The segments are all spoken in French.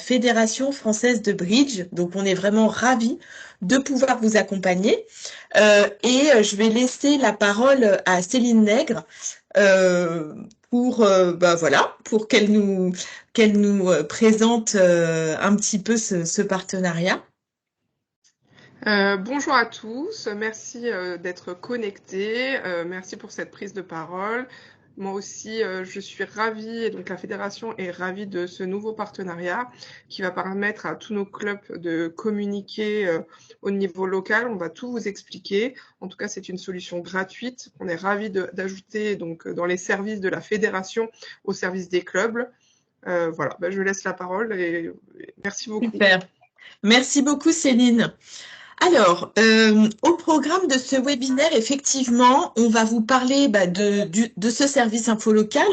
Fédération française de bridge. Donc, on est vraiment ravis de pouvoir vous accompagner. Je vais laisser la parole à Céline Nègre pour qu'elle nous présente un petit peu ce partenariat. Bonjour à tous, merci d'être connectés, merci pour cette prise de parole. Moi aussi, je suis ravie, et donc la fédération est ravie de ce nouveau partenariat qui va permettre à tous nos clubs de communiquer au niveau local. On va tout vous expliquer. En tout cas, c'est une solution gratuite. On est ravis d'ajouter donc dans les services de la fédération au service des clubs. Voilà, je laisse la parole et merci beaucoup. Super. Merci beaucoup, Céline. Alors, au programme de ce webinaire, effectivement, on va vous parler de ce service info local.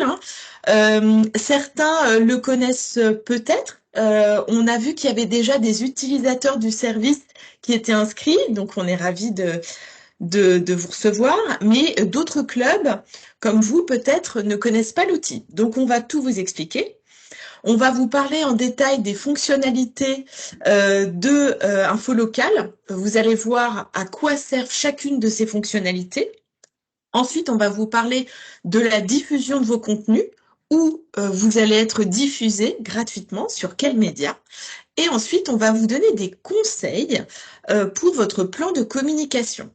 Certains le connaissent peut-être. On a vu qu'il y avait déjà des utilisateurs du service qui étaient inscrits, donc on est ravis de vous recevoir. Mais d'autres clubs, comme vous, peut-être, ne connaissent pas l'outil. Donc, on va tout vous expliquer. On va vous parler en détail des fonctionnalités de Info Local. Vous allez voir à quoi servent chacune de ces fonctionnalités. Ensuite, on va vous parler de la diffusion de vos contenus, où vous allez être diffusé gratuitement, sur quels médias. Et ensuite, on va vous donner des conseils pour votre plan de communication.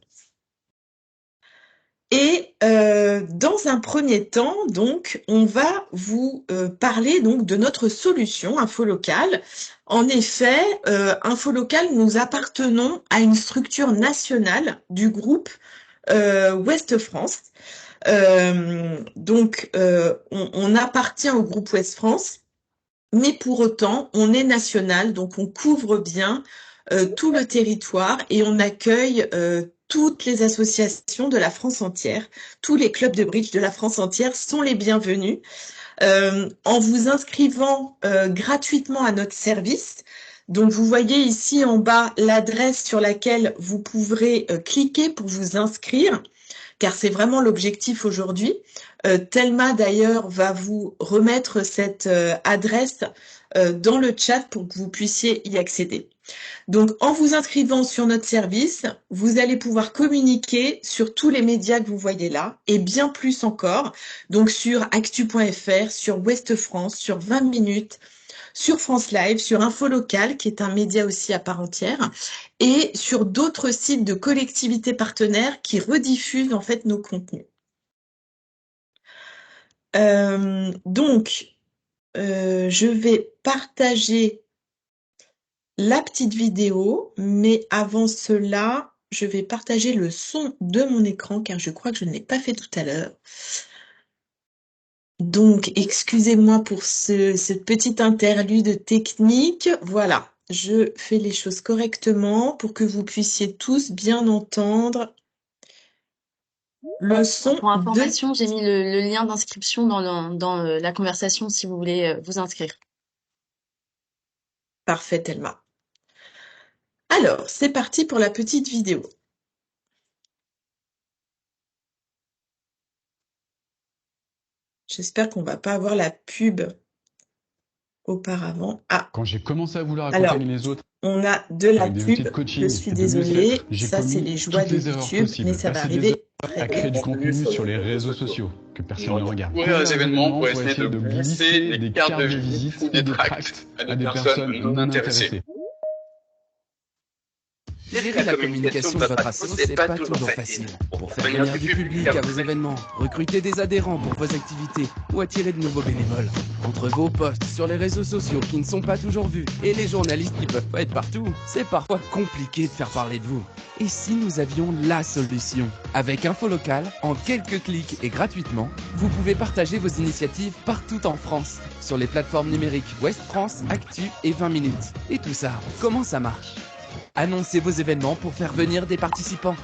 Et dans un premier temps, donc, on va vous parler donc de notre solution Info Local. En effet, Info Local, nous appartenons à une structure nationale du groupe Ouest France. On appartient au groupe Ouest France, mais pour autant, on est national, donc on couvre bien tout le territoire et on accueille toutes les associations de la France entière. Tous les clubs de bridge de la France entière sont les bienvenus. En vous inscrivant gratuitement à notre service, donc vous voyez ici en bas l'adresse sur laquelle vous pourrez cliquer pour vous inscrire, car c'est vraiment l'objectif aujourd'hui. Thelma d'ailleurs va vous remettre cette adresse dans le chat pour que vous puissiez y accéder. Donc, en vous inscrivant sur notre service, vous allez pouvoir communiquer sur tous les médias que vous voyez là, et bien plus encore, donc sur actu.fr, sur Ouest France, sur 20 minutes, sur France Live, sur Info Local, qui est un média aussi à part entière, et sur d'autres sites de collectivités partenaires qui rediffusent en fait nos contenus. Je vais partager la petite vidéo, mais avant cela, je vais partager le son de mon écran car je crois que je ne l'ai pas fait tout à l'heure. Donc, excusez-moi pour cette petite interlude technique. Voilà, je fais les choses correctement pour que vous puissiez tous bien entendre le son. Pour information, j'ai mis le lien d'inscription dans la conversation si vous voulez vous inscrire. Parfait, Thelma. Alors, c'est parti pour la petite vidéo. J'espère qu'on ne va pas avoir la pub auparavant. Ah. Quand j'ai commencé à vouloir accompagner les autres, on a de la pub. Je suis désolée. Ça, c'est les joies de YouTube, mais ça va arriver. À créer du contenu sur les réseaux sociaux que personne ne regarde. Les événements pour essayer de glisser des cartes de visite ou des tracts à des personnes non intéressées. Gérer la communication de votre asso, c'est pas toujours facile. Pour faire venir du public à vos événements, recruter des adhérents pour vos activités ou attirer de nouveaux bénévoles. Entre vos posts sur les réseaux sociaux qui ne sont pas toujours vus et les journalistes qui peuvent pas être partout, c'est parfois compliqué de faire parler de vous. Et si nous avions la solution? Avec Info Local, en quelques clics et gratuitement, vous pouvez partager vos initiatives partout en France, sur les plateformes numériques Ouest France, Actu et 20 minutes. Et tout ça, comment ça marche? Annoncez vos événements pour faire venir des participants.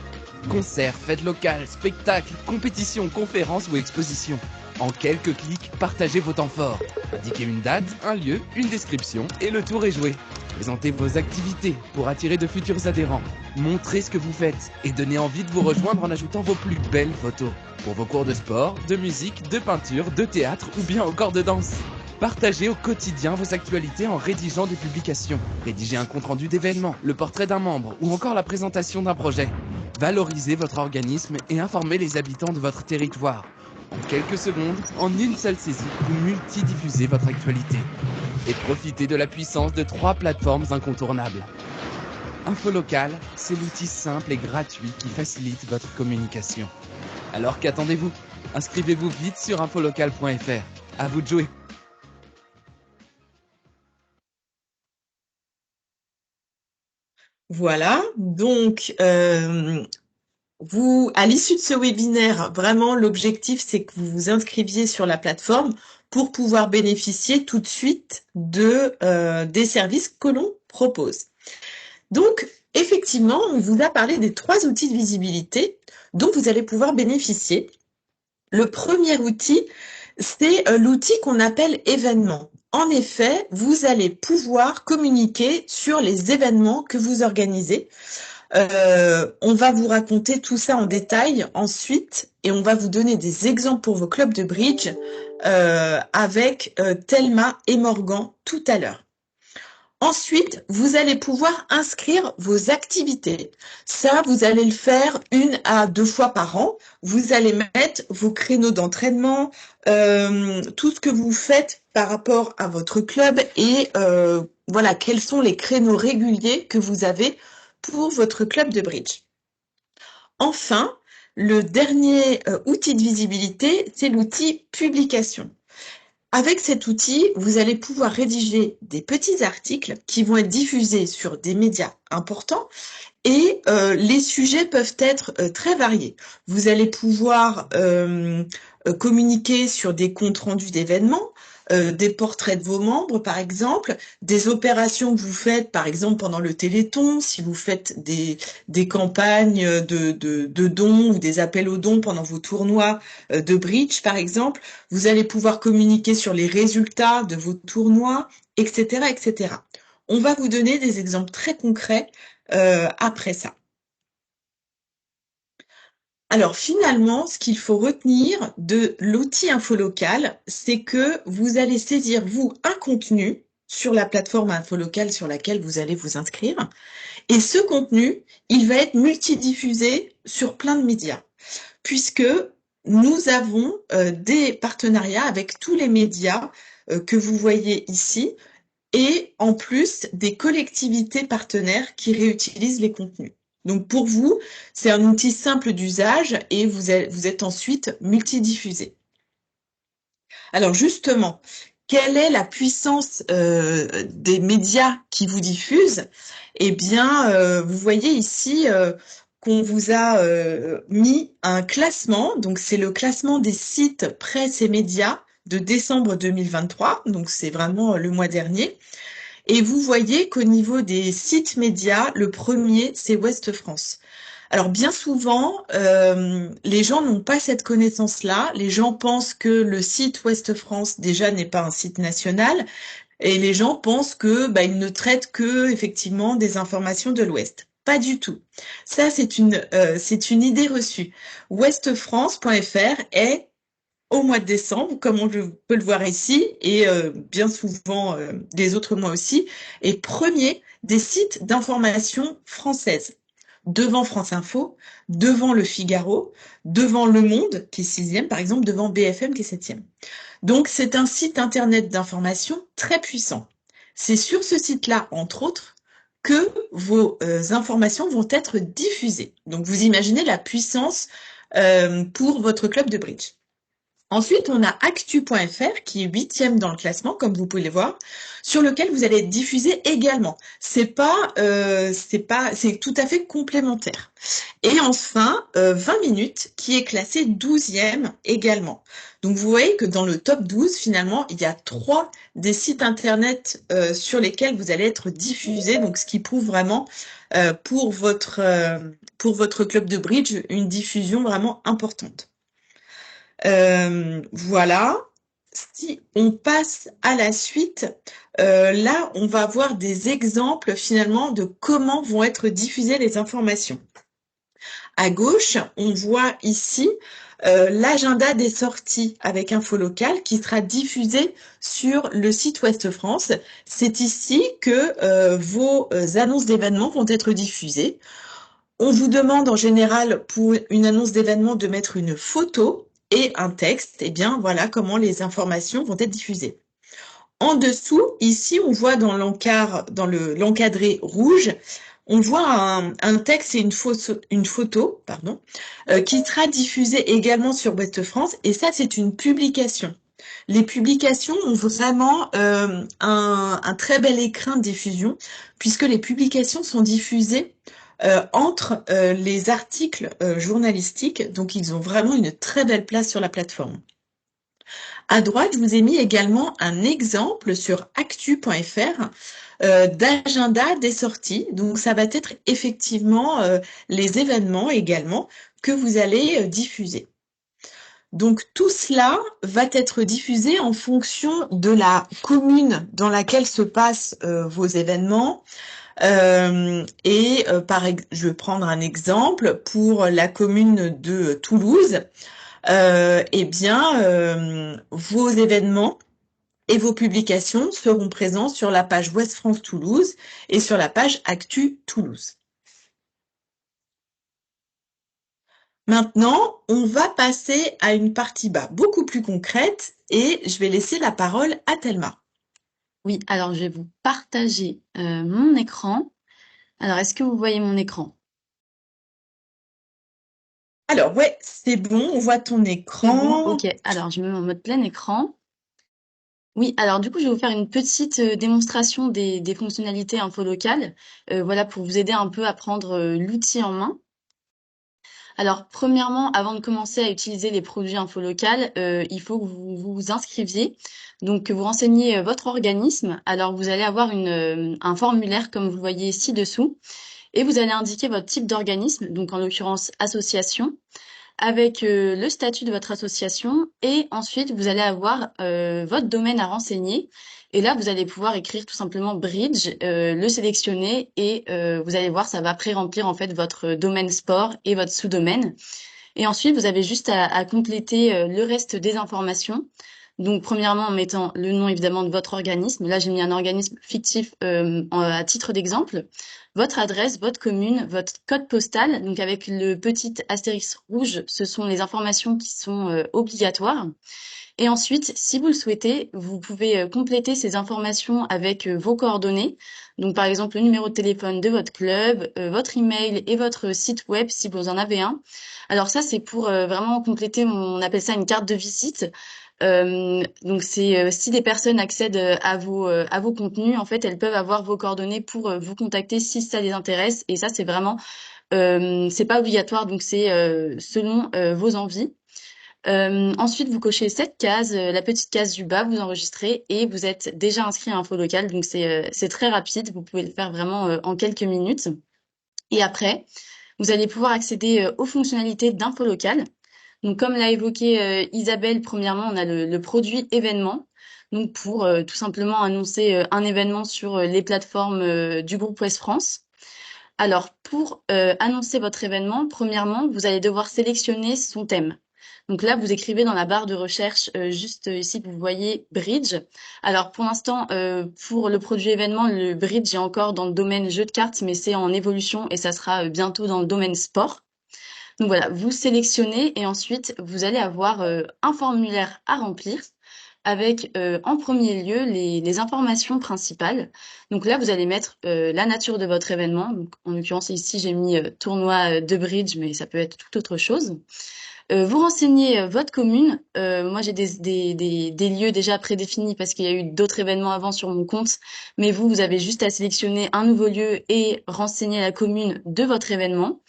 Concerts, fêtes locales, spectacles, compétitions, conférences ou expositions. En quelques clics, partagez vos temps forts. Indiquez une date, un lieu, une description et le tour est joué. Présentez vos activités pour attirer de futurs adhérents. Montrez ce que vous faites et donnez envie de vous rejoindre en ajoutant vos plus belles photos. Pour vos cours de sport, de musique, de peinture, de théâtre ou bien encore de danse. Partagez au quotidien vos actualités en rédigeant des publications. Rédigez un compte-rendu d'événements, le portrait d'un membre ou encore la présentation d'un projet. Valorisez votre organisme et informez les habitants de votre territoire. En quelques secondes, en une seule saisie, vous multidiffusez votre actualité. Et profitez de la puissance de 3 plateformes incontournables. Infolocal, c'est l'outil simple et gratuit qui facilite votre communication. Alors qu'attendez-vous? Inscrivez-vous vite sur infolocal.fr. À vous de jouer. Voilà, donc à l'issue de ce webinaire, vraiment l'objectif c'est que vous vous inscriviez sur la plateforme pour pouvoir bénéficier tout de suite des services que l'on propose. Donc, effectivement, on vous a parlé des 3 outils de visibilité dont vous allez pouvoir bénéficier. Le premier outil, c'est l'outil qu'on appelle événements. En effet, vous allez pouvoir communiquer sur les événements que vous organisez. On va vous raconter tout ça en détail ensuite et on va vous donner des exemples pour vos clubs de bridge avec Thelma et Morgan tout à l'heure. Ensuite, vous allez pouvoir inscrire vos activités. Ça, vous allez le faire 1 à 2 fois par an. Vous allez mettre vos créneaux d'entraînement, tout ce que vous faites par rapport à votre club et voilà, quels sont les créneaux réguliers que vous avez pour votre club de bridge. Enfin, le dernier outil de visibilité, c'est l'outil publication. Avec cet outil, vous allez pouvoir rédiger des petits articles qui vont être diffusés sur des médias importants et les sujets peuvent être très variés. Vous allez pouvoir communiquer sur des comptes rendus d'événements, des portraits de vos membres par exemple, des opérations que vous faites par exemple pendant le Téléthon, si vous faites des campagnes de dons ou des appels aux dons pendant vos tournois de bridge par exemple, vous allez pouvoir communiquer sur les résultats de vos tournois, etc., etc. On va vous donner des exemples très concrets après ça. Alors finalement, ce qu'il faut retenir de l'outil Infolocal, c'est que vous allez saisir, vous, un contenu sur la plateforme Infolocal sur laquelle vous allez vous inscrire. Et ce contenu, il va être multidiffusé sur plein de médias, puisque nous avons des partenariats avec tous les médias que vous voyez ici, et en plus des collectivités partenaires qui réutilisent les contenus. Donc pour vous, c'est un outil simple d'usage et vous êtes ensuite multidiffusé. Alors justement, quelle est la puissance des médias qui vous diffusent? Eh bien, vous voyez ici qu'on vous a mis un classement. Donc c'est le classement des sites presse et médias de décembre 2023. Donc c'est vraiment le mois dernier. Et vous voyez qu'au niveau des sites médias, le premier, c'est Ouest France. Alors bien souvent, les gens n'ont pas cette connaissance-là. Les gens pensent que le site Ouest France, déjà, n'est pas un site national. Et les gens pensent que il ne traite que, effectivement, des informations de l'Ouest. Pas du tout. Ça, c'est une idée reçue. Ouestfrance.fr est au mois de décembre, comme on peut le voir ici, et bien souvent les autres mois aussi, est premier des sites d'information françaises, devant France Info, devant Le Figaro, devant Le Monde, qui est 6e, par exemple, devant BFM, qui est 7e. Donc, c'est un site internet d'information très puissant. C'est sur ce site-là, entre autres, que vos informations vont être diffusées. Donc, vous imaginez la puissance pour votre club de bridge. Ensuite, on a actu.fr qui est 8e dans le classement, comme vous pouvez le voir, sur lequel vous allez être diffusé également. C'est tout à fait complémentaire. Et enfin, 20 minutes qui est classé 12e également. Donc vous voyez que dans le top 12, finalement, il y a 3 des sites internet sur lesquels vous allez être diffusé, donc ce qui prouve vraiment pour votre club de bridge une diffusion vraiment importante. Voilà. Si on passe à la suite, là, on va voir des exemples finalement de comment vont être diffusées les informations. À gauche, on voit ici l'agenda des sorties avec info locale qui sera diffusé sur le site Ouest France. C'est ici que vos annonces d'événements vont être diffusées. On vous demande en général pour une annonce d'événement de mettre une photo et un texte. Et bien voilà comment les informations vont être diffusées. En dessous, ici, on voit dans l'encadré rouge, on voit un texte et une photo, pardon, qui sera diffusée également sur Ouest France. Et ça, c'est une publication. Les publications ont vraiment un très bel écrin de diffusion, puisque les publications sont diffusées entre les articles journalistiques. Donc, ils ont vraiment une très belle place sur la plateforme. À droite, je vous ai mis également un exemple sur actu.fr d'agenda des sorties. Donc, ça va être effectivement les événements également que vous allez diffuser. Donc, tout cela va être diffusé en fonction de la commune dans laquelle se passent vos événements. Je vais prendre un exemple pour la commune de Toulouse. Vos événements et vos publications seront présents sur la page Ouest France Toulouse et sur la page Actu Toulouse. Maintenant, on va passer à une partie beaucoup plus concrète et je vais laisser la parole à Thelma. Oui, alors je vais vous partager mon écran. Alors, est-ce que vous voyez mon écran? Alors, ouais, c'est bon, on voit ton écran. Bon, ok, alors je me mets en mode plein écran. Oui, alors du coup, je vais vous faire une petite démonstration des fonctionnalités info locales, voilà, pour vous aider un peu à prendre l'outil en main. Alors, premièrement, avant de commencer à utiliser les produits info locales, il faut que vous vous inscriviez, donc que vous renseigniez votre organisme. Alors, vous allez avoir un formulaire comme vous le voyez ci-dessous, et vous allez indiquer votre type d'organisme, donc en l'occurrence association, avec le statut de votre association et ensuite vous allez avoir votre domaine à renseigner et là vous allez pouvoir écrire tout simplement Bridge, le sélectionner et vous allez voir ça va pré-remplir en fait votre domaine sport et votre sous-domaine et ensuite vous avez juste à compléter le reste des informations. Donc premièrement en mettant le nom évidemment de votre organisme, là j'ai mis un organisme fictif à titre d'exemple, votre adresse, votre commune, votre code postal, donc avec le petit astérix rouge, ce sont les informations qui sont obligatoires. Et ensuite, si vous le souhaitez, vous pouvez compléter ces informations avec vos coordonnées. Donc par exemple le numéro de téléphone de votre club, votre email et votre site web si vous en avez un. Alors ça c'est pour vraiment compléter, on appelle ça une carte de visite. Donc c'est si des personnes accèdent à vos contenus, en fait, elles peuvent avoir vos coordonnées pour vous contacter si ça les intéresse. Et ça, c'est vraiment c'est pas obligatoire, donc c'est selon vos envies. Ensuite, vous cochez cette case, la petite case du bas, vous enregistrez et vous êtes déjà inscrit à Info Locale. Donc c'est très rapide, vous pouvez le faire vraiment en quelques minutes. Et après, vous allez pouvoir accéder aux fonctionnalités d'Info Locale. Donc, comme l'a évoqué Isabelle, premièrement, on a le produit événement. Donc, pour tout simplement annoncer un événement sur les plateformes du groupe Ouest France. Alors, pour annoncer votre événement, premièrement, vous allez devoir sélectionner son thème. Donc là, vous écrivez dans la barre de recherche, juste ici, vous voyez Bridge. Alors, pour l'instant, pour le produit événement, le Bridge est encore dans le domaine jeu de cartes, mais c'est en évolution et ça sera bientôt dans le domaine sport. Donc voilà, vous sélectionnez et ensuite vous allez avoir un formulaire à remplir avec en premier lieu les informations principales. Donc là, vous allez mettre la nature de votre événement. Donc, en l'occurrence, ici, j'ai mis tournoi de bridge, mais ça peut être toute autre chose. Vous renseignez votre commune. Moi, j'ai des lieux déjà prédéfinis parce qu'il y a eu d'autres événements avant sur mon compte. Mais vous avez juste à sélectionner un nouveau lieu et renseigner la commune de votre événement.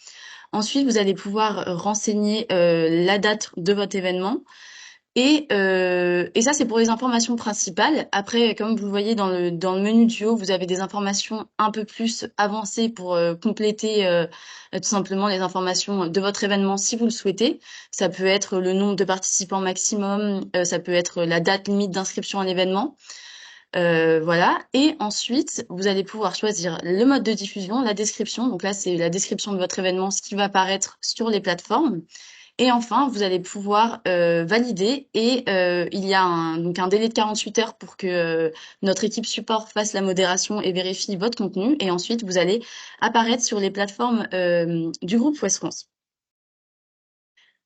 Ensuite, vous allez pouvoir renseigner la date de votre événement. Et ça, c'est pour les informations principales. Après, comme vous le voyez dans le menu du haut, vous avez des informations un peu plus avancées pour compléter tout simplement les informations de votre événement si vous le souhaitez. Ça peut être le nombre de participants maximum, ça peut être la date limite d'inscription à l'événement. Voilà. Et ensuite, vous allez pouvoir choisir le mode de diffusion, la description. Donc là, c'est la description de votre événement, ce qui va apparaître sur les plateformes. Et enfin, vous allez pouvoir valider et il y a donc un délai de 48 heures pour que notre équipe support fasse la modération et vérifie votre contenu. Et ensuite, vous allez apparaître sur les plateformes du groupe Ouest France.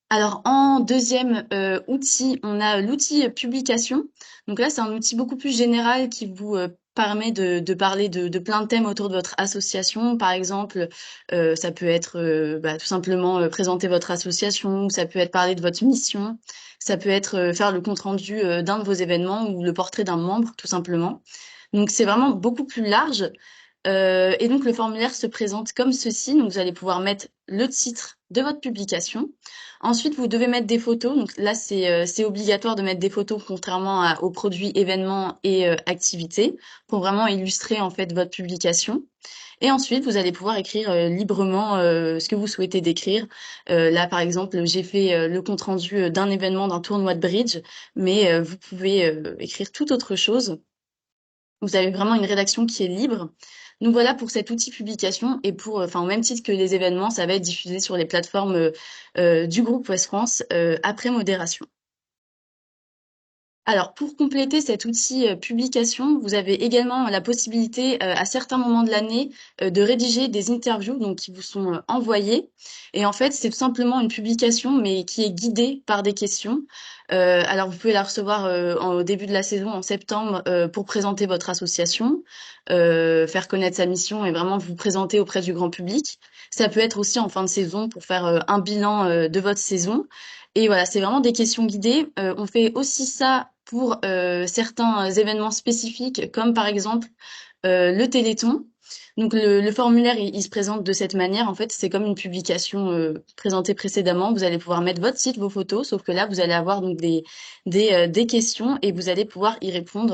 Alors, en deuxième outil, on a l'outil publication. Donc là, c'est un outil beaucoup plus général qui vous permet de parler de plein de thèmes autour de votre association. Par exemple, ça peut être tout simplement présenter votre association, ou ça peut être parler de votre mission, ça peut être faire le compte-rendu d'un de vos événements ou le portrait d'un membre, tout simplement. Donc, c'est vraiment beaucoup plus large. Et donc, le formulaire se présente comme ceci. Donc, vous allez pouvoir mettre le titre de votre publication. Ensuite, vous devez mettre des photos. Donc là, c'est obligatoire de mettre des photos, contrairement aux produits, événements et activités, pour vraiment illustrer en fait votre publication. Et ensuite, vous allez pouvoir écrire librement ce que vous souhaitez décrire. Là, par exemple, j'ai fait le compte-rendu d'un événement, d'un tournoi de bridge, mais vous pouvez écrire toute autre chose. Vous avez vraiment une rédaction qui est libre. Donc voilà pour cet outil publication et pour, enfin, au même titre que les événements, ça va être diffusé sur les plateformes du groupe Ouest France après modération. Alors, pour compléter cet outil publication, vous avez également la possibilité, à certains moments de l'année, de rédiger des interviews donc qui vous sont envoyées. Et en fait, c'est tout simplement une publication, mais qui est guidée par des questions. Alors, vous pouvez la recevoir au début de la saison, en septembre, pour présenter votre association, faire connaître sa mission et vraiment vous présenter auprès du grand public. Ça peut être aussi en fin de saison pour faire un bilan de votre saison. Et voilà, c'est vraiment des questions guidées. On fait aussi ça pour certains événements spécifiques, comme par exemple le Téléthon. Donc le formulaire, il se présente de cette manière. En fait, c'est comme une publication présentée précédemment. Vous allez pouvoir mettre votre site, vos photos, sauf que là, vous allez avoir donc des questions et vous allez pouvoir y répondre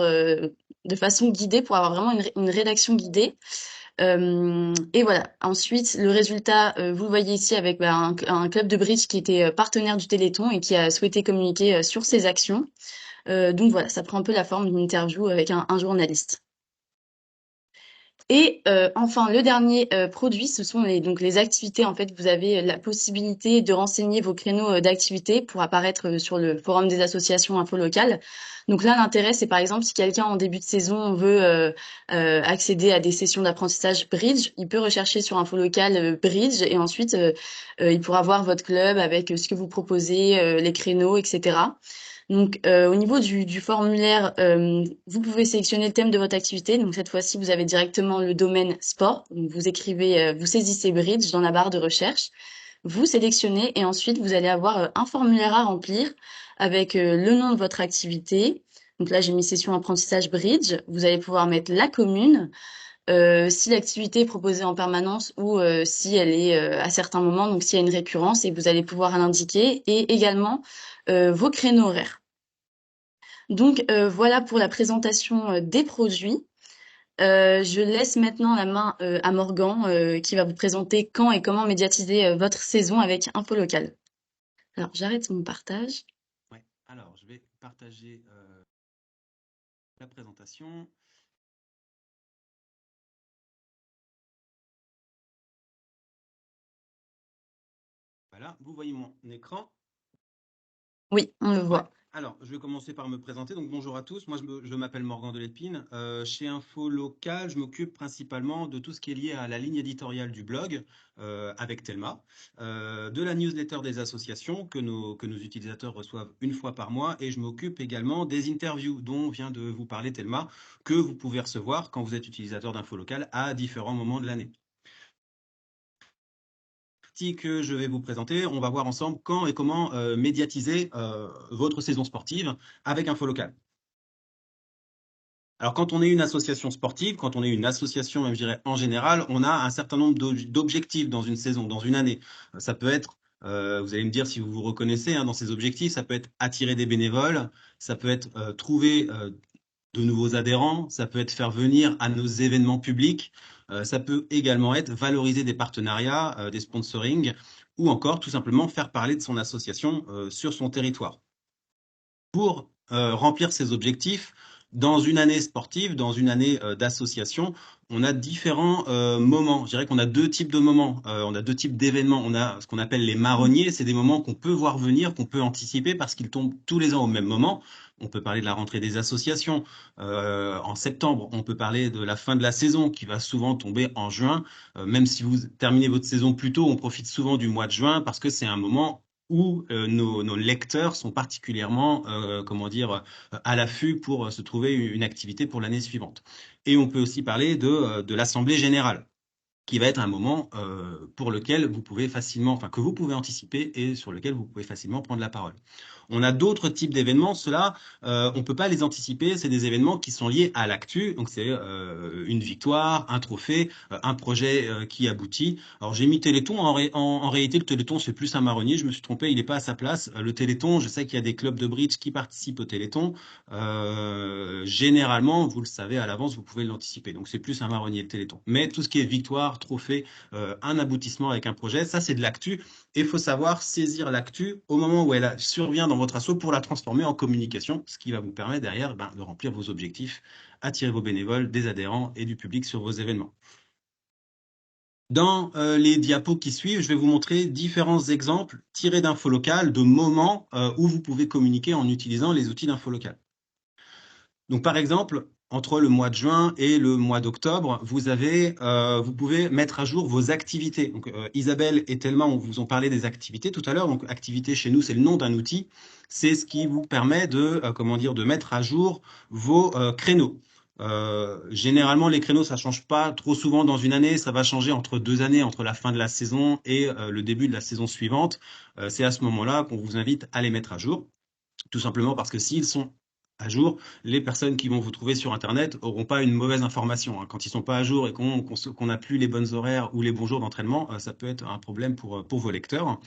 de façon guidée pour avoir vraiment une rédaction guidée. Et voilà. Ensuite, le résultat, vous le voyez ici avec un club de bridge qui était partenaire du Téléthon et qui a souhaité communiquer sur ses actions. Donc voilà, ça prend un peu la forme d'une interview avec un journaliste. Et enfin, le dernier produit, ce sont donc les activités. En fait, vous avez la possibilité de renseigner vos créneaux d'activités pour apparaître sur le forum des associations info locales. Donc là, l'intérêt, c'est par exemple si quelqu'un en début de saison veut accéder à des sessions d'apprentissage bridge, il peut rechercher sur info locale bridge et ensuite il pourra voir votre club avec ce que vous proposez, les créneaux, etc. Donc, au niveau du formulaire, vous pouvez sélectionner le thème de votre activité. Donc, cette fois-ci, vous avez directement le domaine sport. Donc, vous écrivez, vous saisissez bridge dans la barre de recherche. Vous sélectionnez et ensuite, vous allez avoir un formulaire à remplir avec le nom de votre activité. Donc là, j'ai mis session apprentissage bridge. Vous allez pouvoir mettre la commune, si l'activité est proposée en permanence ou si elle est à certains moments, donc s'il y a une récurrence et vous allez pouvoir l'indiquer et également vos créneaux horaires. Donc voilà pour la présentation des produits. Je laisse maintenant la main à Morgan qui va vous présenter quand et comment médiatiser votre saison avec Info Local. Alors j'arrête mon partage. Ouais, alors je vais partager la présentation. Voilà, vous voyez mon écran? Oui, on le voit. Ouais. Alors, je vais commencer par me présenter. Donc, bonjour à tous. Moi, je m'appelle Morgan Delépine. Chez Info Local, je m'occupe principalement de tout ce qui est lié à la ligne éditoriale du blog avec Thelma, de la newsletter des associations que nos utilisateurs reçoivent une fois par mois. Et je m'occupe également des interviews dont vient de vous parler Thelma, que vous pouvez recevoir quand vous êtes utilisateur d'Info Local à différents moments de l'année. Que je vais vous présenter, on va voir ensemble quand et comment médiatiser votre saison sportive avec Info Local. Alors, quand on est une association sportive, quand on est une association, même je dirais en général, on a un certain nombre d'objectifs dans une saison, dans une année. Ça peut être, vous allez me dire si vous vous reconnaissez dans ces objectifs, ça peut être attirer des bénévoles, ça peut être trouver de nouveaux adhérents, ça peut être faire venir à nos événements publics, ça peut également être valoriser des partenariats, des sponsorings, ou encore tout simplement faire parler de son association sur son territoire. Pour remplir ces objectifs, dans une année sportive, dans une année d'association, on a différents moments. Je dirais qu'on a deux types de moments, on a deux types d'événements. On a ce qu'on appelle les marronniers, c'est des moments qu'on peut voir venir, qu'on peut anticiper parce qu'ils tombent tous les ans au même moment. On peut parler de la rentrée des associations en septembre, on peut parler de la fin de la saison qui va souvent tomber en juin. Même si vous terminez votre saison plus tôt, on profite souvent du mois de juin parce que c'est un moment où nos lecteurs sont particulièrement, comment dire, à l'affût pour se trouver une activité pour l'année suivante. Et on peut aussi parler de l'Assemblée générale, qui va être un moment pour lequel vous pouvez facilement, enfin que vous pouvez anticiper et sur lequel vous pouvez facilement prendre la parole. On a d'autres types d'événements, ceux-là, on peut pas les anticiper, c'est des événements qui sont liés à l'actu, donc c'est une victoire, un trophée, un projet qui aboutit. Alors j'ai mis Téléthon, en réalité le Téléthon c'est plus un marronnier, je me suis trompé, il n'est pas à sa place. Le Téléthon, je sais qu'il y a des clubs de bridge qui participent au Téléthon, généralement, vous le savez à l'avance, vous pouvez l'anticiper, donc c'est plus un marronnier le Téléthon. Mais tout ce qui est victoire, trophée, un aboutissement avec un projet, ça c'est de l'actu, et il faut savoir saisir l'actu au moment où elle survient dans votre asso pour la transformer en communication, ce qui va vous permettre derrière de remplir vos objectifs, attirer vos bénévoles, des adhérents et du public sur vos événements. Dans les diapos qui suivent, je vais vous montrer différents exemples tirés d'info locales, de moments où vous pouvez communiquer en utilisant les outils d'info locale. Donc par exemple, entre le mois de juin et le mois d'octobre, vous pouvez mettre à jour vos activités. Donc, Isabelle et Thelma vous ont parlé des activités tout à l'heure. Donc, activité chez nous, c'est le nom d'un outil. C'est ce qui vous permet de mettre à jour vos créneaux. Généralement, les créneaux, ça change pas trop souvent dans une année. Ça va changer entre 2 années, entre la fin de la saison et le début de la saison suivante. C'est à ce moment-là qu'on vous invite à les mettre à jour. Tout simplement parce que s'ils sont à jour, les personnes qui vont vous trouver sur Internet n'auront pas une mauvaise information. Quand ils sont pas à jour et qu'on n'a plus les bonnes horaires ou les bons jours d'entraînement, ça peut être un problème pour vos lecteurs.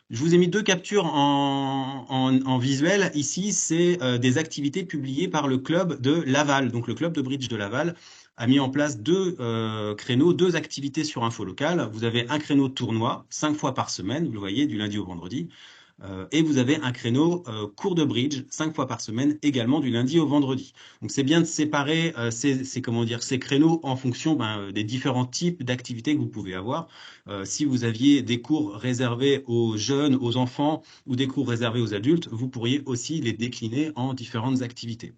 Je vous ai mis 2 captures en visuel. Ici, c'est des activités publiées par le club de Laval. Donc, le club de bridge de Laval a mis en place 2 créneaux, 2 activités sur info locale. Vous avez un créneau tournoi, 5 fois par semaine, vous le voyez, du lundi au vendredi. Et vous avez un créneau cours de bridge 5 fois par semaine, également du lundi au vendredi. Donc c'est bien de séparer ces créneaux en fonction des différents types d'activités que vous pouvez avoir. Si vous aviez des cours réservés aux jeunes, aux enfants, ou des cours réservés aux adultes, vous pourriez aussi les décliner en différentes activités.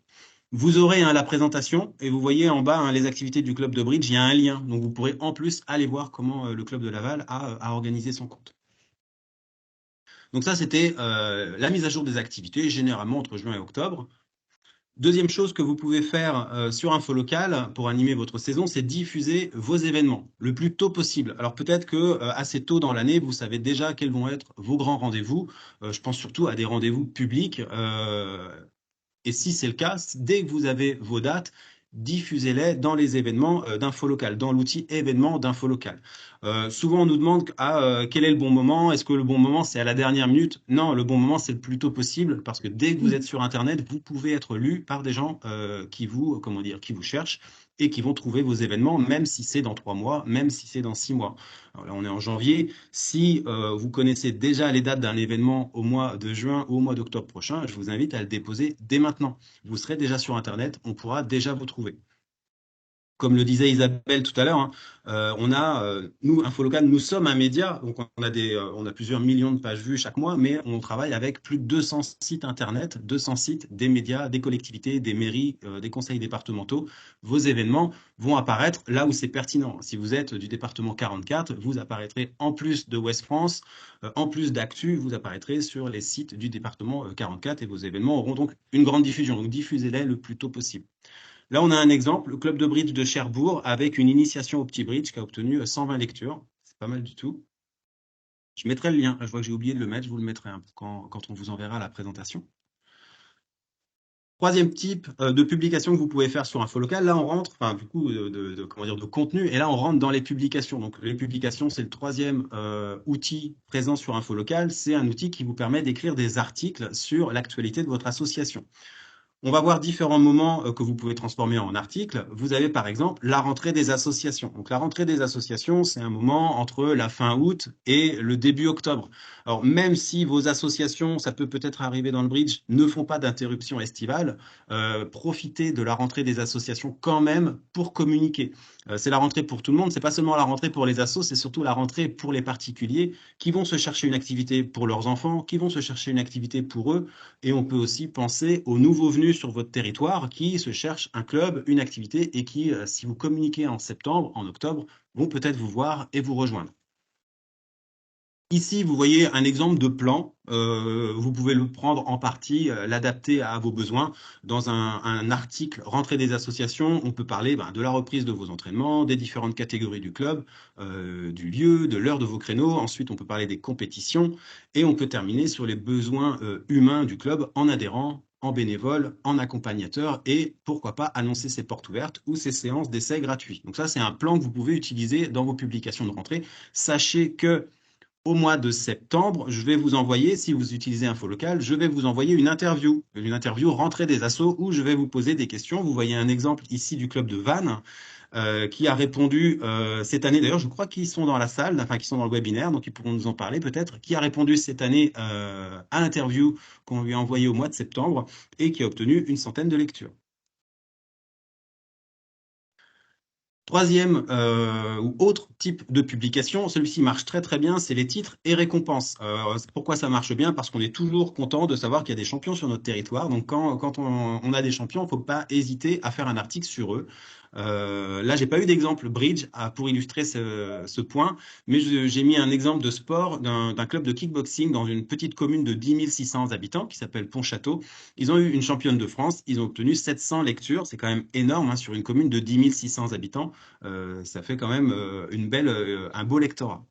Vous aurez la présentation et vous voyez en bas les activités du club de bridge, il y a un lien. Donc vous pourrez en plus aller voir comment le club de Laval a organisé son compte. Donc ça, c'était la mise à jour des activités, généralement entre juin et octobre. Deuxième chose que vous pouvez faire sur Info Local pour animer votre saison, c'est diffuser vos événements le plus tôt possible. Alors peut-être que assez tôt dans l'année, vous savez déjà quels vont être vos grands rendez-vous. Je pense surtout à des rendez-vous publics. Et si c'est le cas, dès que vous avez vos dates, diffusez-les dans les événements d'info local, dans l'outil événements d'info local. Souvent, on nous demande quel est le bon moment. Est-ce que le bon moment, c'est à la dernière minute? Non, le bon moment, c'est le plus tôt possible parce que dès que vous êtes sur Internet, vous pouvez être lu par des gens qui vous cherchent et qui vont trouver vos événements, même si c'est dans 3 mois, même si c'est dans 6 mois. Alors là, on est en janvier. Si vous connaissez déjà les dates d'un événement au mois de juin ou au mois d'octobre prochain, je vous invite à le déposer dès maintenant. Vous serez déjà sur Internet, on pourra déjà vous trouver. Comme le disait Isabelle tout à l'heure, nous, Info Local, nous sommes un média, donc on a plusieurs millions de pages vues chaque mois, mais on travaille avec plus de 200 sites Internet, 200 sites des médias, des collectivités, des mairies, des conseils départementaux. Vos événements vont apparaître là où c'est pertinent. Si vous êtes du département 44, vous apparaîtrez en plus de Ouest France, en plus d'Actu, vous apparaîtrez sur les sites du département 44 et vos événements auront donc une grande diffusion. Donc diffusez-les le plus tôt possible. Là, on a un exemple, le club de bridge de Cherbourg, avec une initiation au petit bridge qui a obtenu 120 lectures. C'est pas mal du tout. Je mettrai le lien. Je vois que j'ai oublié de le mettre. Je vous le mettrai quand on vous enverra la présentation. Troisième type de publication que vous pouvez faire sur Info Local. Là, on rentre, de contenu. Et là, on rentre dans les publications. Donc, les publications, c'est le troisième outil présent sur Info Local. C'est un outil qui vous permet d'écrire des articles sur l'actualité de votre association. On va voir différents moments que vous pouvez transformer en articles. Vous avez par exemple la rentrée des associations. Donc la rentrée des associations, c'est un moment entre la fin août et le début octobre. Alors même si vos associations, ça peut peut-être arriver dans le bridge, ne font pas d'interruption estivale, profitez de la rentrée des associations quand même pour communiquer. C'est la rentrée pour tout le monde, c'est pas seulement la rentrée pour les assos, c'est surtout la rentrée pour les particuliers qui vont se chercher une activité pour leurs enfants, qui vont se chercher une activité pour eux. Et on peut aussi penser aux nouveaux venus sur votre territoire qui se cherchent un club, une activité et qui, si vous communiquez en septembre, en octobre, vont peut-être vous voir et vous rejoindre. Ici, vous voyez un exemple de plan. Vous pouvez le prendre en partie, l'adapter à vos besoins. Dans un article rentrée des associations, on peut parler de la reprise de vos entraînements, des différentes catégories du club, du lieu, de l'heure de vos créneaux. Ensuite, on peut parler des compétitions et on peut terminer sur les besoins humains du club en adhérents, en bénévoles, en accompagnateurs et pourquoi pas annoncer ses portes ouvertes ou ses séances d'essai gratuits. Donc ça, c'est un plan que vous pouvez utiliser dans vos publications de rentrée. Sachez que au mois de septembre, je vais vous envoyer, si vous utilisez Infolocal, je vais vous envoyer une interview rentrée des assos où je vais vous poser des questions. Vous voyez un exemple ici du club de Vannes qui a répondu cette année, d'ailleurs je crois qu'ils sont dans la salle, enfin qu'ils sont dans le webinaire, donc ils pourront nous en parler peut-être, qui a répondu cette année à l'interview qu'on lui a envoyée au mois de septembre et qui a obtenu une centaine de lectures. Troisième ou autre type de publication, celui-ci marche très très bien, c'est les titres et récompenses. Pourquoi ça marche bien? Parce qu'on est toujours content de savoir qu'il y a des champions sur notre territoire. Donc quand on a des champions, il ne faut pas hésiter à faire un article sur eux. Là, j'ai pas eu d'exemple bridge pour illustrer ce point, mais j'ai mis un exemple de sport d'un club de kickboxing dans une petite commune de 10 600 habitants qui s'appelle Pontchâteau. Ils ont eu une championne de France, ils ont obtenu 700 lectures, c'est quand même énorme sur une commune de 10 600 habitants. Ça fait quand même un beau lectorat.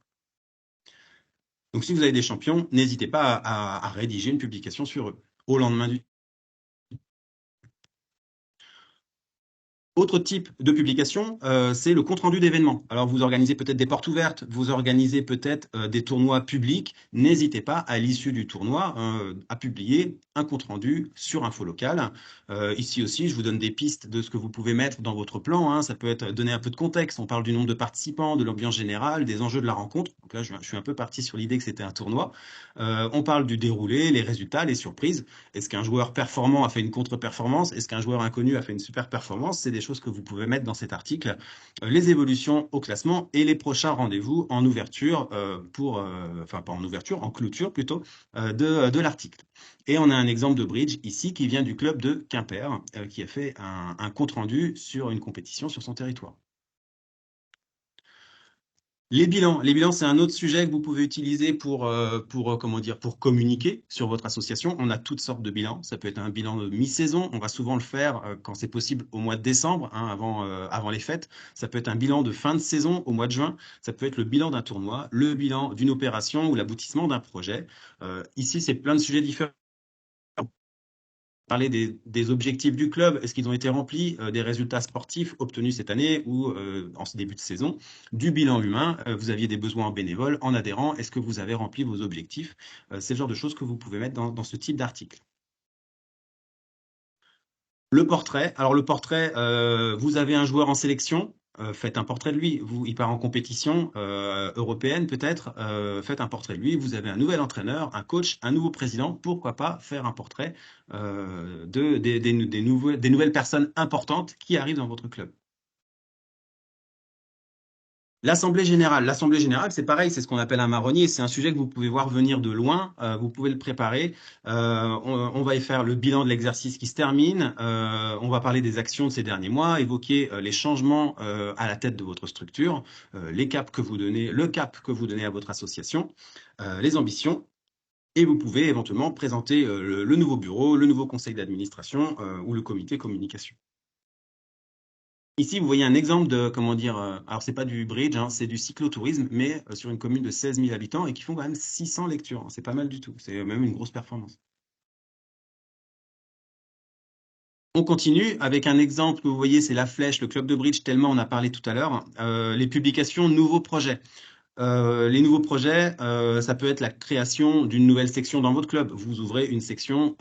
Donc si vous avez des champions, n'hésitez pas à rédiger une publication sur eux au lendemain du. Autre type de publication, c'est le compte-rendu d'événements. Alors, vous organisez peut-être des portes ouvertes, vous organisez peut-être des tournois publics. N'hésitez pas, à l'issue du tournoi, à publier un compte-rendu sur Infolocal. Ici aussi, je vous donne des pistes de ce que vous pouvez mettre dans votre plan. Ça peut être donner un peu de contexte. On parle du nombre de participants, de l'ambiance générale, des enjeux de la rencontre. Donc là, je suis un peu parti sur l'idée que c'était un tournoi. On parle du déroulé, les résultats, les surprises. Est-ce qu'un joueur performant a fait une contre-performance? Est-ce qu'un joueur inconnu a fait une super performance? C'est des choses que vous pouvez mettre dans cet article. Les évolutions au classement et les prochains rendez-vous en ouverture enfin pas en ouverture, en clôture plutôt, de l'article. Et on a un exemple de bridge ici qui vient du club de Quimper qui a fait un compte-rendu sur une compétition sur son territoire. Les bilans, c'est un autre sujet que vous pouvez utiliser pour communiquer sur votre association. On a toutes sortes de bilans. Ça peut être un bilan de mi-saison. On va souvent le faire quand c'est possible au mois de décembre, avant les fêtes. Ça peut être un bilan de fin de saison au mois de juin. Ça peut être le bilan d'un tournoi, le bilan d'une opération ou l'aboutissement d'un projet. Ici, c'est plein de sujets différents. Parler des objectifs du club, est-ce qu'ils ont été remplis, des résultats sportifs obtenus cette année ou en ce début de saison, du bilan humain, vous aviez des besoins en bénévoles, en adhérents, est-ce que vous avez rempli vos objectifs? C'est le genre de choses que vous pouvez mettre dans ce type d'article. Le portrait, alors le portrait, vous avez un joueur en sélection, faites un portrait de lui. Il part en compétition européenne peut-être, faites un portrait de lui. Vous avez un nouvel entraîneur, un coach, un nouveau président. Pourquoi pas faire un portrait des nouvelles personnes importantes qui arrivent dans votre club. L'Assemblée générale, c'est pareil, c'est ce qu'on appelle un marronnier. C'est un sujet que vous pouvez voir venir de loin. Vous pouvez le préparer. On va y faire le bilan de l'exercice qui se termine. On va parler des actions de ces derniers mois, évoquer les changements à la tête de votre structure, le cap que vous donnez à votre association, les ambitions. Et vous pouvez éventuellement présenter le nouveau bureau, le nouveau conseil d'administration ou le comité communication. Ici, vous voyez un exemple de, alors c'est pas du bridge, c'est du cyclotourisme, mais sur une commune de 16 000 habitants et qui font quand même 600 lectures. C'est pas mal du tout, c'est même une grosse performance. On continue avec un exemple que vous voyez, c'est la flèche, le club de bridge, tellement on a parlé tout à l'heure, les publications nouveaux projets. Les nouveaux projets, ça peut être la création d'une nouvelle section dans votre club. Vous ouvrez une section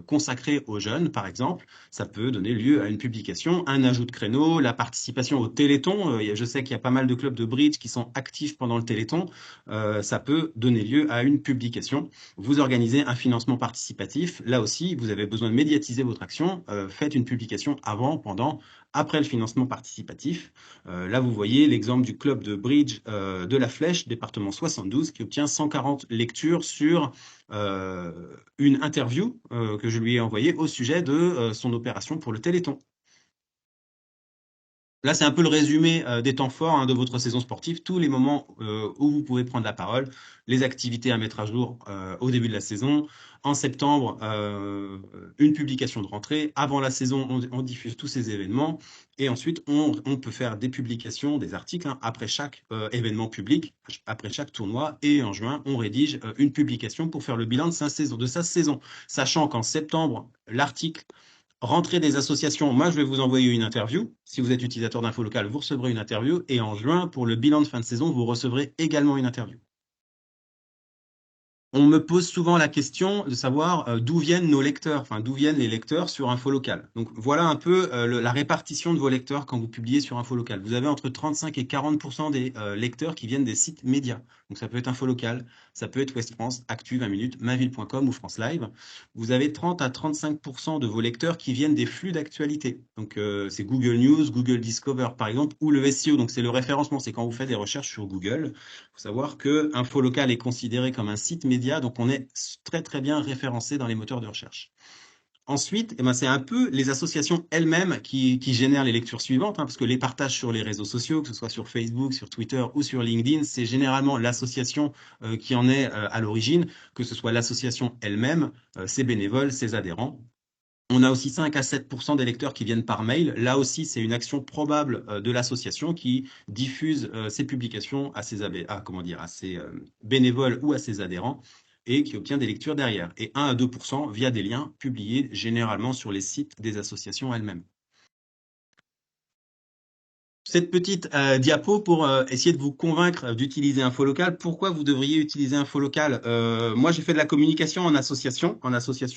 consacrée aux jeunes, par exemple. Ça peut donner lieu à une publication, un ajout de créneau, la participation au Téléthon. Je sais qu'il y a pas mal de clubs de bridge qui sont actifs pendant le Téléthon. Ça peut donner lieu à une publication. Vous organisez un financement participatif. Là aussi, vous avez besoin de médiatiser votre action. Faites une publication avant, pendant, après le financement participatif. Là, vous voyez l'exemple du club de bridge de la Flèche, département 72, qui obtient 140 lectures sur une interview que je lui ai envoyée au sujet de son opération pour le Téléthon. Là, c'est un peu le résumé des temps forts de votre saison sportive, tous les moments où vous pouvez prendre la parole, les activités à mettre à jour au début de la saison. En septembre, une publication de rentrée. Avant la saison, on diffuse tous ces événements. Et ensuite, on peut faire des publications, des articles après chaque événement public, après chaque tournoi. Et en juin, on rédige une publication pour faire le bilan de sa saison. Sachant qu'en septembre, l'article rentrée des associations, moi je vais vous envoyer une interview. Si vous êtes utilisateur d'info local, vous recevrez une interview. Et en juin, pour le bilan de fin de saison, vous recevrez également une interview. On me pose souvent la question de savoir d'où viennent nos lecteurs, enfin d'où viennent les lecteurs sur info local. Donc voilà un peu la répartition de vos lecteurs quand vous publiez sur info local. Vous avez entre 35 et 40% des lecteurs qui viennent des sites médias. Donc ça peut être info local, ça peut être Ouest France, Actu 20 minutes, maville.com ou France Live. Vous avez 30 à 35% de vos lecteurs qui viennent des flux d'actualité. Donc c'est Google News, Google Discover par exemple, ou le SEO. Donc c'est le référencement, c'est quand vous faites des recherches sur Google. Il faut savoir que info local est considéré comme un site média, donc on est très très bien référencé dans les moteurs de recherche. Ensuite, c'est un peu les associations elles-mêmes qui génèrent les lectures suivantes, parce que les partages sur les réseaux sociaux, que ce soit sur Facebook, sur Twitter ou sur LinkedIn, c'est généralement l'association qui en est à l'origine, que ce soit l'association elle-même, ses bénévoles, ses adhérents. On a aussi 5 à 7% des lecteurs qui viennent par mail. Là aussi, c'est une action probable de l'association qui diffuse ses publications à ses bénévoles ou à ses adhérents et qui obtient des lectures derrière. Et 1 à 2% via des liens publiés généralement sur les sites des associations elles-mêmes. Cette petite diapo pour essayer de vous convaincre d'utiliser info local. Pourquoi vous devriez utiliser info local? Moi, j'ai fait de la communication en association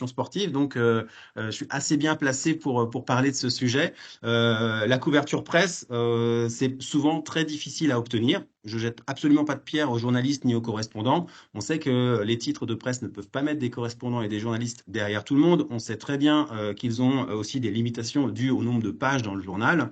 sportive, donc je suis assez bien placé pour parler de ce sujet. La couverture presse, c'est souvent très difficile à obtenir. Je jette absolument pas de pierre aux journalistes ni aux correspondants. On sait que les titres de presse ne peuvent pas mettre des correspondants et des journalistes derrière tout le monde. On sait très bien qu'ils ont aussi des limitations dues au nombre de pages dans le journal.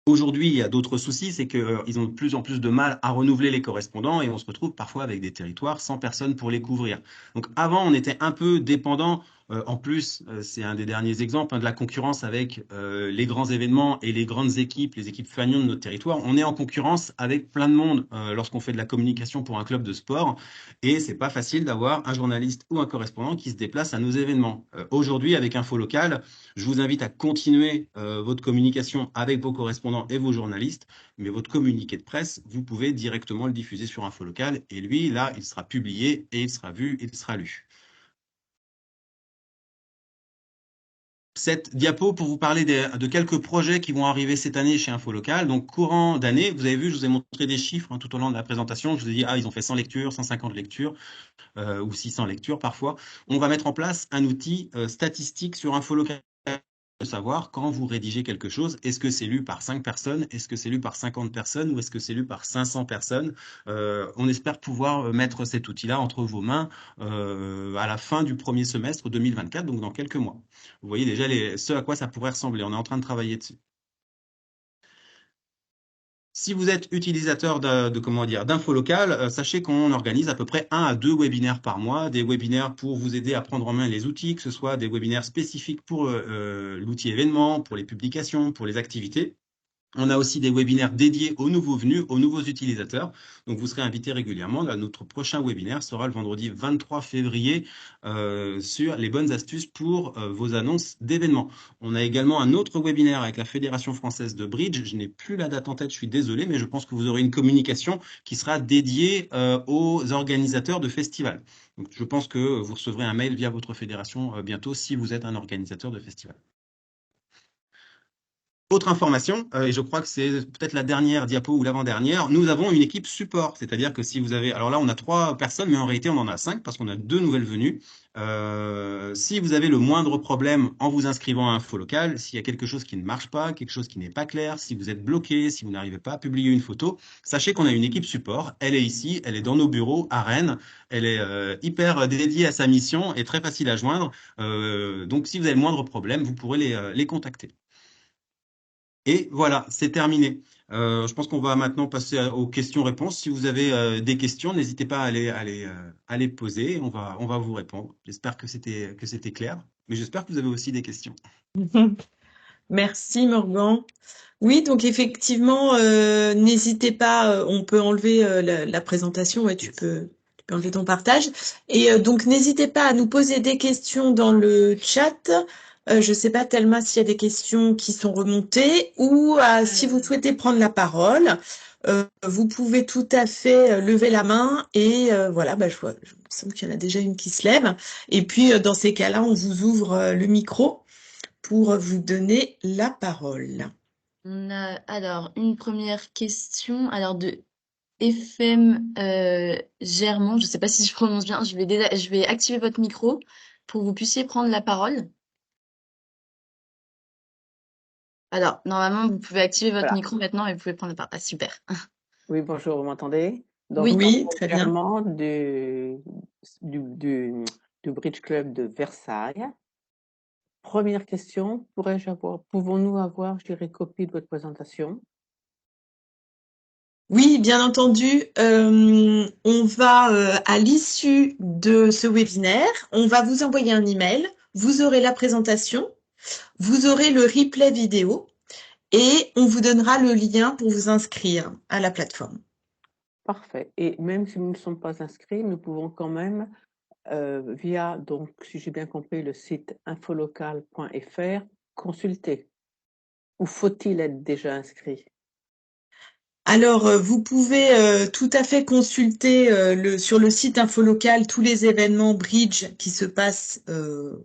Aujourd'hui, il y a d'autres soucis, c'est qu'ils ont de plus en plus de mal à renouveler les correspondants et on se retrouve parfois avec des territoires sans personne pour les couvrir. Donc avant, on était un peu dépendant. En plus, c'est un des derniers exemples de la concurrence avec les grands événements et les grandes équipes, les équipes fanions de notre territoire. On est en concurrence avec plein de monde lorsqu'on fait de la communication pour un club de sport et c'est pas facile d'avoir un journaliste ou un correspondant qui se déplace à nos événements. Aujourd'hui, avec Info Local, je vous invite à continuer votre communication avec vos correspondants et vos journalistes, mais votre communiqué de presse, vous pouvez directement le diffuser sur Info Local et lui, là, il sera publié et il sera vu et il sera lu. Cette diapo pour vous parler de quelques projets qui vont arriver cette année chez Info Local. Donc, courant d'année, vous avez vu, je vous ai montré des chiffres tout au long de la présentation. Je vous ai dit, ils ont fait 100 lectures, 150 lectures ou 600 lectures parfois. On va mettre en place un outil statistique sur Info Local. De savoir quand vous rédigez quelque chose, est-ce que c'est lu par 5 personnes, est-ce que c'est lu par 50 personnes ou est-ce que c'est lu par 500 personnes. On espère pouvoir mettre cet outil-là entre vos mains à la fin du premier semestre 2024, donc dans quelques mois. Vous voyez déjà ce à quoi ça pourrait ressembler. On est en train de travailler dessus. Si vous êtes utilisateur d'info local, sachez qu'on organise à peu près 1 à 2 webinaires par mois, des webinaires pour vous aider à prendre en main les outils, que ce soit des webinaires spécifiques pour l'outil événement, pour les publications, pour les activités. On a aussi des webinaires dédiés aux nouveaux venus, aux nouveaux utilisateurs. Donc, vous serez invité régulièrement. Là, notre prochain webinaire sera le vendredi 23 février sur les bonnes astuces pour vos annonces d'événements. On a également un autre webinaire avec la Fédération française de bridge. Je n'ai plus la date en tête, je suis désolé, mais je pense que vous aurez une communication qui sera dédiée aux organisateurs de festivals. Donc, je pense que vous recevrez un mail via votre fédération bientôt si vous êtes un organisateur de festival. Autre information, et je crois que c'est peut-être la dernière diapo ou l'avant-dernière, nous avons une équipe support, c'est-à-dire que si vous avez, alors là on a 3 personnes, mais en réalité on en a 5 parce qu'on a 2 nouvelles venues. Si vous avez le moindre problème en vous inscrivant à Info Local, s'il y a quelque chose qui ne marche pas, quelque chose qui n'est pas clair, si vous êtes bloqué, si vous n'arrivez pas à publier une photo, sachez qu'on a une équipe support, elle est ici, elle est dans nos bureaux à Rennes, elle est hyper dédiée à sa mission et très facile à joindre. Donc si vous avez le moindre problème, vous pourrez les contacter. Et voilà, c'est terminé. Je pense qu'on va maintenant passer aux questions-réponses. Si vous avez des questions, n'hésitez pas à les poser. On va vous répondre. J'espère que c'était clair, mais j'espère que vous avez aussi des questions. Merci Morgan. Oui, donc effectivement, n'hésitez pas, on peut enlever la présentation, ouais, tu peux enlever ton partage. Et donc n'hésitez pas à nous poser des questions dans le chat. Je sais pas Thelma s'il y a des questions qui sont remontées ou si vous souhaitez prendre la parole, vous pouvez tout à fait lever la main et voilà, bah, je me semble qu'il y en a déjà une qui se lève. Et puis dans ces cas-là, on vous ouvre le micro pour vous donner la parole. On a alors une première question alors de FM Germont, je ne sais pas si je prononce bien, je vais activer votre micro pour que vous puissiez prendre la parole. Alors, normalement, vous pouvez activer votre Voilà. micro maintenant et vous pouvez prendre la parole. Ah, super. Oui, bonjour, vous m'entendez? Donc, Oui. Oui, très bien. Germain du Bridge Club de Versailles. Première question, pouvons-nous avoir, je dirais, copie de votre présentation? Oui, bien entendu. On va, à l'issue de ce webinaire, on va vous envoyer un email. Vous aurez la présentation, vous aurez le replay vidéo et on vous donnera le lien pour vous inscrire à la plateforme. Parfait. Et même si nous ne sommes pas inscrits, nous pouvons quand même, via, donc, si j'ai bien compris, le site infolocal.fr, consulter. Ou faut-il être déjà inscrit? Alors, vous pouvez tout à fait consulter sur le site Infolocal tous les événements Bridge qui se passent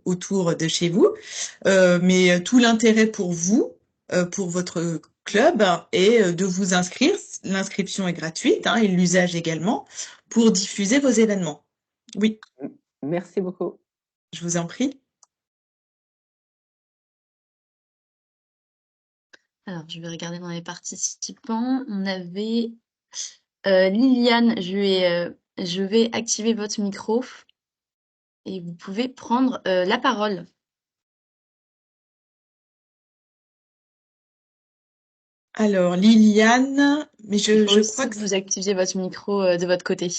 autour de chez vous. Mais tout l'intérêt pour vous, pour votre club, est de vous inscrire. L'inscription est gratuite et l'usage également pour diffuser vos événements. Oui, Merci beaucoup. je vous en prie. Alors, je vais regarder dans les participants. On avait Liliane, je vais activer votre micro et vous pouvez prendre la parole. Alors, Liliane, mais Il faut je aussi crois que vous activiez votre micro de votre côté.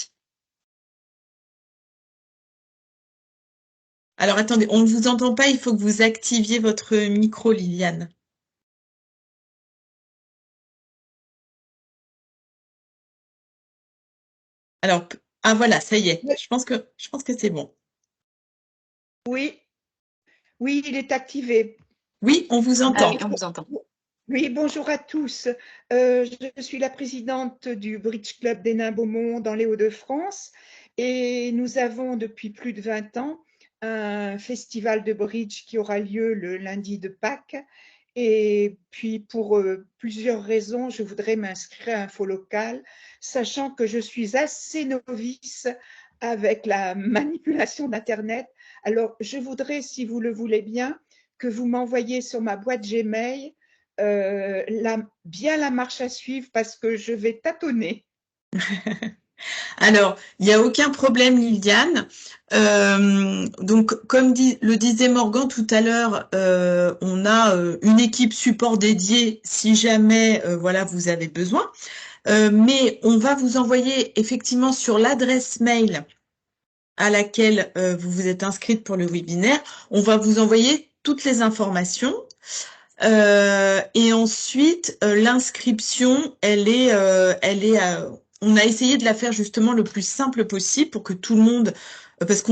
Alors, attendez, on ne vous entend pas, il faut que vous activiez votre micro, Liliane. Alors, voilà, ça y est. Je pense que c'est bon. Oui, oui, il est activé. Oui, on vous entend. Ah oui, on vous entend. Oui, bonjour à tous. Je suis la présidente du Bridge Club des Nains Beaumont dans les Hauts-de-France et nous avons depuis plus de 20 ans un festival de bridge qui aura lieu le lundi de Pâques. Et puis pour plusieurs raisons, je voudrais m'inscrire à Info Local, sachant que je suis assez novice avec la manipulation d'Internet. Alors, je voudrais, si vous le voulez bien, que vous m'envoyiez sur ma boîte Gmail bien la marche à suivre parce que je vais tâtonner. Alors, il n'y a aucun problème, Liliane. Donc, comme le disait Morgan tout à l'heure, on a une équipe support dédiée si jamais voilà, vous avez besoin. Mais on va vous envoyer effectivement sur l'adresse mail à laquelle vous vous êtes inscrite pour le webinaire, on va vous envoyer toutes les informations. Et ensuite, l'inscription, on a essayé de la faire justement le plus simple possible pour que tout le monde, parce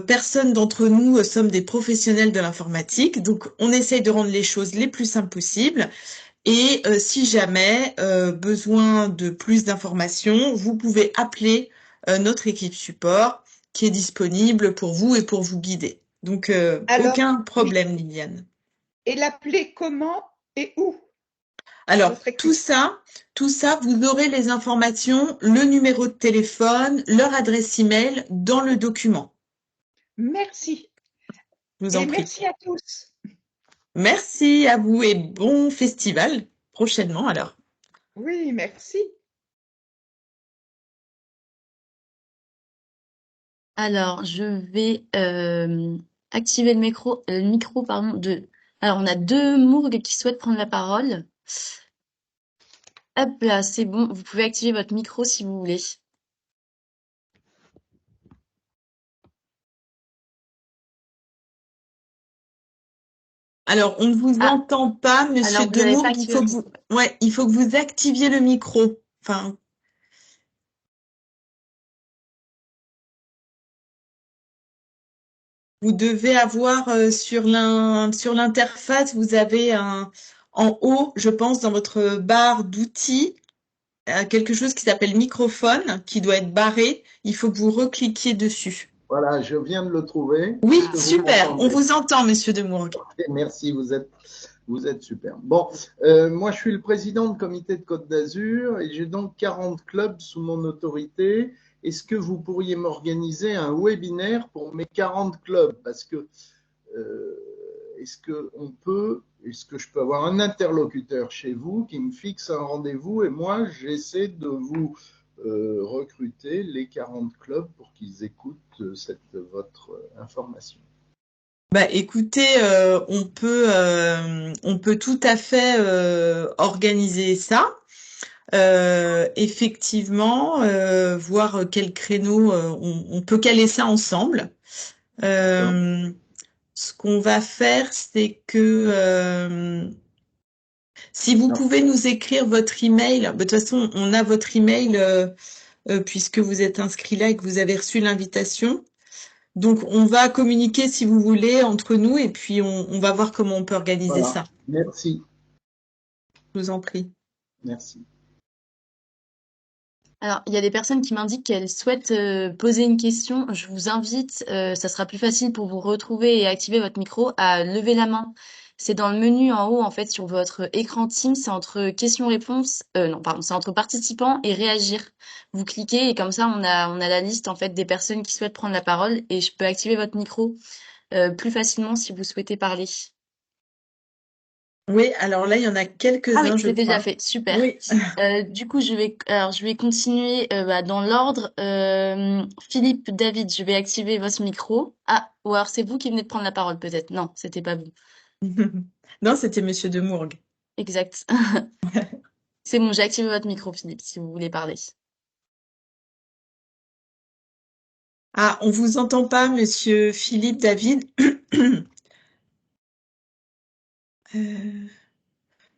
personne d'entre nous sommes des professionnels de l'informatique, donc on essaye de rendre les choses les plus simples possibles. Et si jamais besoin de plus d'informations, vous pouvez appeler notre équipe support qui est disponible pour vous et pour vous guider. Donc, aucun problème, Liliane. Et l'appeler comment? et où? Alors, Votre tout équipe. ça, vous aurez les informations, le numéro de téléphone, leur adresse email dans le document. Merci. Je vous en Et prie. merci à tous. Merci à vous et bon festival prochainement alors. Oui, merci. Alors, je vais activer le micro, pardon, de. Alors, on a deux Mourgues qui souhaitent prendre la parole. Hop là, c'est bon. Vous pouvez activer votre micro si vous voulez. Alors, on ne vous Ah, entend pas, Monsieur alors vous n'avez pas Demourgue. activé votre micro. Il faut que vous activiez le micro. Enfin, vous devez avoir sur l'interface, vous avez en haut, je pense, dans votre barre d'outils, quelque chose qui s'appelle microphone, qui doit être barré. Il faut que vous recliquiez dessus. Voilà, je viens de le trouver. Oui, Est-ce que vous super. On m'entendez? vous entend, Monsieur Demourgue. Merci, vous êtes super. Bon, moi je suis le président de comité de Côte d'Azur et j'ai donc 40 clubs sous mon autorité. Est-ce que vous pourriez m'organiser un webinaire pour mes 40 clubs? Parce que est-ce que je peux avoir un interlocuteur chez vous qui me fixe un rendez-vous et moi j'essaie de vous recruter les 40 clubs pour qu'ils écoutent votre information. Bah, écoutez, on peut tout à fait organiser ça. Effectivement, voir quel créneau on peut caler ça ensemble. Ce qu'on va faire, c'est que si vous pouvez nous écrire votre email, de toute façon, on a votre email puisque vous êtes inscrit là et que vous avez reçu l'invitation. Donc, on va communiquer, si vous voulez, entre nous et puis on va voir comment on peut organiser ça. Merci. Je vous en prie. Merci. Alors, il y a des personnes qui m'indiquent qu'elles souhaitent poser une question. Je vous invite, ça sera plus facile pour vous retrouver et activer votre micro, à lever la main. C'est dans le menu en haut, en fait, sur votre écran Teams, c'est entre questions-réponses, non, pardon, c'est entre participants et réagir. Vous cliquez et comme ça, on a la liste, en fait, des personnes qui souhaitent prendre la parole et je peux activer votre micro plus facilement si vous souhaitez parler. Oui, alors là, il y en a Ah quelques-uns, oui, je c'est déjà crois. fait, super. Oui. Du coup, je vais continuer dans l'ordre. Philippe, David, je vais activer votre micro. Ah, ou alors c'est vous qui venez de prendre la parole, peut-être. Non, c'était pas vous. Non, c'était Monsieur Demourgue. Exact. C'est bon, j'ai activé votre micro, Philippe, si vous voulez parler. Ah, on vous entend pas, Monsieur Philippe, David.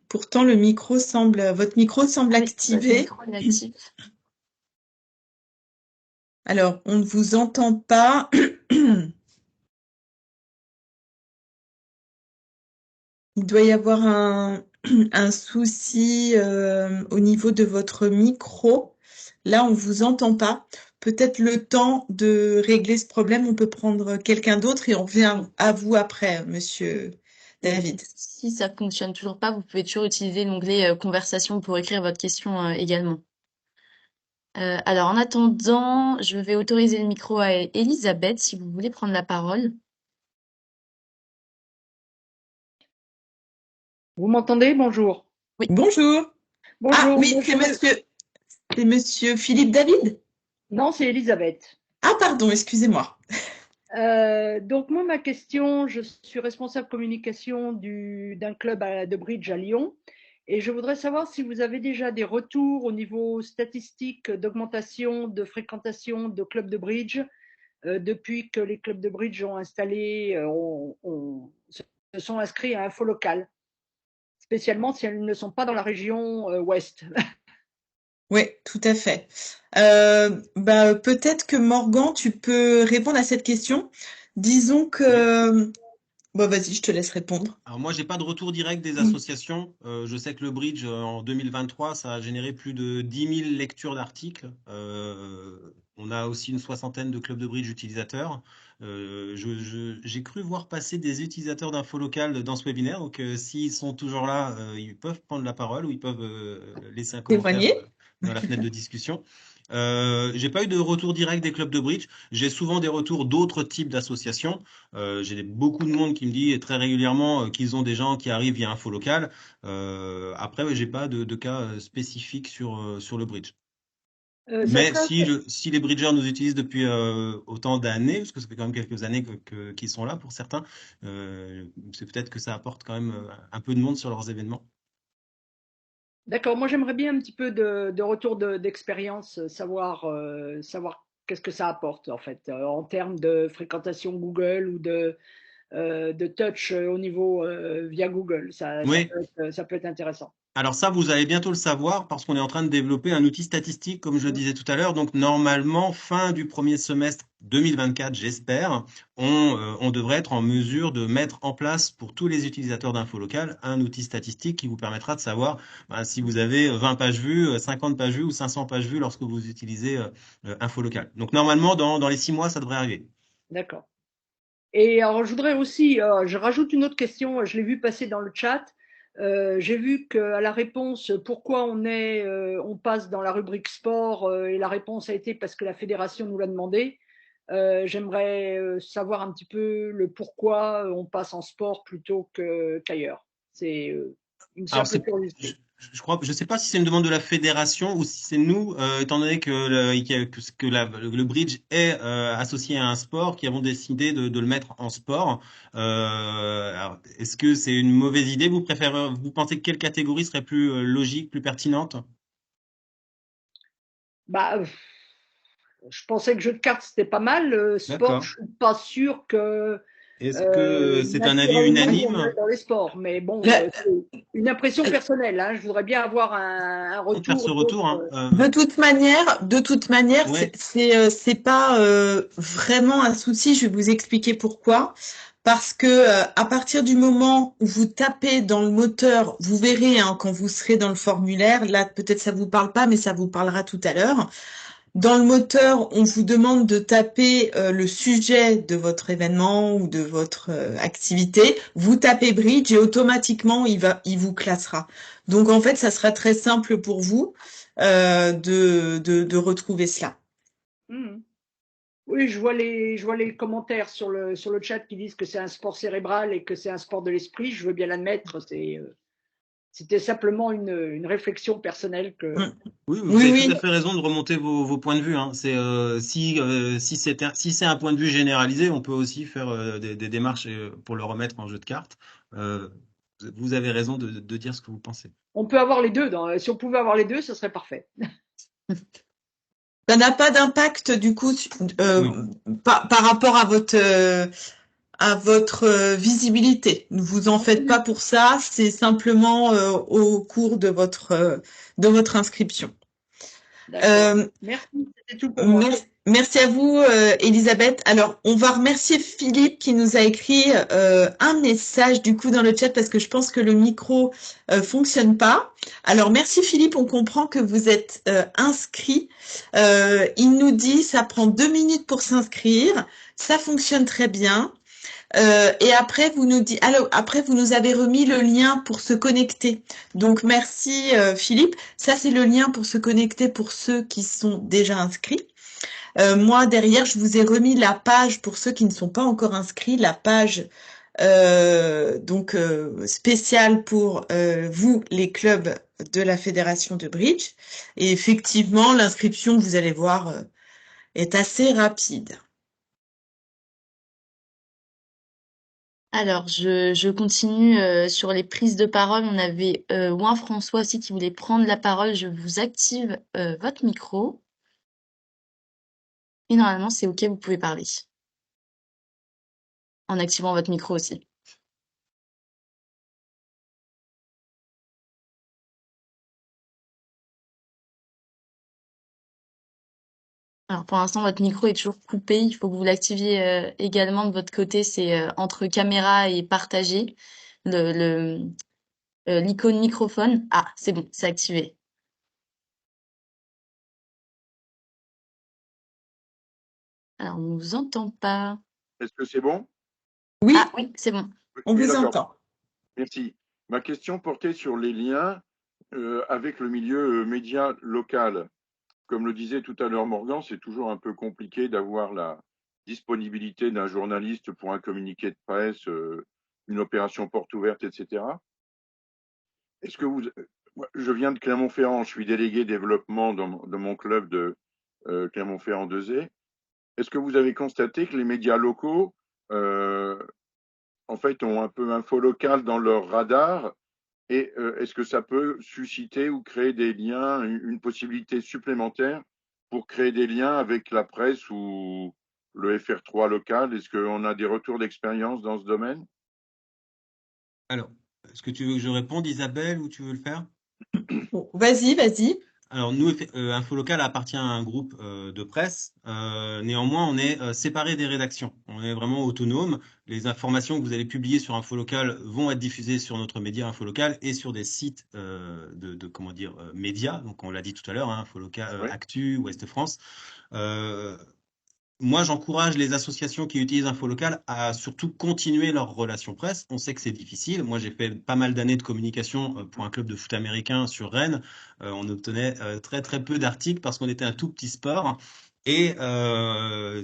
Pourtant, votre micro semble Oui, votre activé. micro est actif. Alors, on ne vous entend pas. Il doit y avoir un souci au niveau de votre micro. Là, on ne vous entend pas. Peut-être le temps de régler ce problème, on peut prendre quelqu'un d'autre et on revient à vous après, Monsieur David. Si ça fonctionne toujours pas, vous pouvez toujours utiliser l'onglet conversation pour écrire votre question également. Alors, en attendant, je vais autoriser le micro à Elisabeth, si vous voulez prendre la parole. Vous m'entendez? Bonjour. Oui. Bonjour. Bonjour. Ah oui, bonjour. c'est monsieur Philippe David? Non, c'est Elisabeth. Ah pardon, excusez-moi. Donc moi, ma question, je suis responsable communication d'un club de bridge à Lyon et je voudrais savoir si vous avez déjà des retours au niveau statistique d'augmentation de fréquentation de clubs de bridge depuis que les clubs de bridge ont installé, se sont inscrits à Info Local, spécialement si elles ne sont pas dans la région ouest. Oui, tout à fait. Peut-être que Morgan, tu peux répondre à cette question. Disons que... Bon, vas-y, je te laisse répondre. Alors moi, j'ai pas de retour direct des associations. Je sais que le Bridge, en 2023, ça a généré plus de 10 000 lectures d'articles. On a aussi une soixantaine de clubs de bridge utilisateurs. J'ai cru voir passer des utilisateurs d'info local dans ce webinaire. Donc, s'ils sont toujours là, ils peuvent prendre la parole ou ils peuvent laisser un commentaire Témoigner. dans la fenêtre de discussion. J'ai pas eu de retour direct des clubs de bridge. J'ai souvent des retours d'autres types d'associations. J'ai beaucoup de monde qui me dit très régulièrement qu'ils ont des gens qui arrivent via info local. Après, ouais, j'ai pas de cas spécifiques sur le bridge. Ça Mais serait si les bridgers nous utilisent depuis autant d'années, parce que ça fait quand même quelques années qu'ils sont là pour certains, c'est peut-être que ça apporte quand même un peu de monde sur leurs événements. D'accord, moi j'aimerais bien un petit peu de retour d'expérience, savoir qu'est-ce que ça apporte en fait, en termes de fréquentation Google ou de touch au niveau via Google. Oui, Ça peut être intéressant. alors ça, vous allez bientôt le savoir parce qu'on est en train de développer un outil statistique, comme je le Mm. disais tout à l'heure. Donc normalement, fin du premier semestre 2024, j'espère, on devrait être en mesure de mettre en place pour tous les utilisateurs d'info local un outil statistique qui vous permettra de savoir si vous avez 20 pages vues, 50 pages vues ou 500 pages vues lorsque vous utilisez info local. Donc normalement, dans les 6 mois, ça devrait arriver. D'accord. Et alors, je voudrais aussi, je rajoute une autre question, je l'ai vu passer dans le chat. J'ai vu qu'à la réponse pourquoi on passe dans la rubrique sport, et la réponse a été parce que la fédération nous l'a demandé. J'aimerais savoir un petit peu le pourquoi on passe en sport plutôt qu'ailleurs. C'est une Alors, simple curiosité. je sais pas si c'est une demande de la fédération ou si c'est nous, étant donné que le bridge est associé à un sport, qui avons décidé de le mettre en sport. Alors, est-ce que c'est une mauvaise idée? Vous pensez que quelle catégorie serait plus logique, plus pertinente? Bah, je pensais que jeu de cartes c'était pas mal. Sport, D'accord. je suis pas sûre que Est-ce que c'est un avis naturellement on est unanime? dans les sports. Mais bon, La- c'est une impression personnelle, hein. Je voudrais bien avoir un Faire ce retour retour, d'autres. hein. de toute manière, Ouais. c'est pas vraiment un souci. Je vais vous expliquer pourquoi. Parce que à partir du moment où vous tapez dans le moteur, vous verrez hein, quand vous serez dans le formulaire. Là, peut-être ça vous parle pas, mais ça vous parlera tout à l'heure. Dans le moteur, on vous demande de taper le sujet de votre événement ou de votre activité. Vous tapez Bridge et automatiquement, il vous classera. Donc en fait, ça sera très simple pour vous de retrouver cela. Mhm. Oui, je vois les commentaires sur le chat qui disent que c'est un sport cérébral et que c'est un sport de l'esprit. Je veux bien l'admettre. C'était simplement une réflexion personnelle que. Mm. Oui, vous Oui, avez tout oui. à fait raison de remonter vos points de vue, hein. Si c'est un point de vue généralisé, on peut aussi faire des démarches pour le remettre en jeu de cartes. Euh, vous avez raison de dire ce que vous pensez. On peut avoir les deux. Si on pouvait avoir les deux, ce serait parfait. Ça n'a pas d'impact du coup Non. par rapport à votre visibilité. Ne vous en faites pas pour ça. C'est simplement au cours de votre inscription. D'accord. Merci. C'était tout pour moi. Merci à vous, Elisabeth. Alors, on va remercier Philippe qui nous a écrit un message du coup dans le chat parce que je pense que le micro fonctionne pas. Alors, merci Philippe, on comprend que vous êtes inscrit. Il nous dit ça prend 2 minutes pour s'inscrire, ça fonctionne très bien. Et après, vous nous avez remis le lien pour se connecter. Donc, merci Philippe. Ça, c'est le lien pour se connecter pour ceux qui sont déjà inscrits. Moi, derrière, je vous ai remis la page pour ceux qui ne sont pas encore inscrits, la page spéciale pour vous, les clubs de la Fédération de Bridge. Et effectivement, l'inscription, vous allez voir, est assez rapide. Alors, je continue sur les prises de parole. On avait Ouin François aussi qui voulait prendre la parole. Je vous active votre micro. Et normalement, c'est OK, vous pouvez parler. En activant votre micro aussi. Alors, pour l'instant, votre micro est toujours coupé. Il faut que vous l'activiez également de votre côté. C'est entre caméra et partager. L'icône microphone. Ah, c'est bon, c'est activé. Alors, on ne vous entend pas. Est-ce que c'est bon? Oui, Ah oui, c'est bon. on Oui, vous d'accord. entend. Merci. Ma question portait sur les liens avec le milieu média local. Comme le disait tout à l'heure Morgan, c'est toujours un peu compliqué d'avoir la disponibilité d'un journaliste pour un communiqué de presse, une opération porte ouverte, etc. Est-ce que vous, moi, je viens de Clermont-Ferrand, je suis délégué développement dans mon club de Clermont-Ferrand 2E. Est-ce que vous avez constaté que les médias locaux, en fait, ont un peu info local dans leur radar? Et est-ce que ça peut susciter ou créer des liens, une possibilité supplémentaire pour créer des liens avec la presse ou le FR3 local? Est-ce qu'on a des retours d'expérience dans ce domaine? Alors, est-ce que tu veux que je réponde, Isabelle, ou tu veux le faire? Bon, vas-y, vas-y. Alors, nous, Infolocal appartient à un groupe de presse. Néanmoins, on est séparé des rédactions. On est vraiment autonome. Les informations que vous allez publier sur Infolocal vont être diffusées sur notre média Infolocal et sur des sites comment dire, médias. Donc, on l'a dit tout à l'heure, hein, Infolocal, Oui. Actu, Ouest France. Moi, j'encourage les associations qui utilisent Infolocal à surtout continuer leur relation presse. On sait que c'est difficile. Moi, j'ai fait pas mal d'années de communication pour un club de foot américain sur Rennes. On obtenait très très peu d'articles parce qu'on était un tout petit sport. Et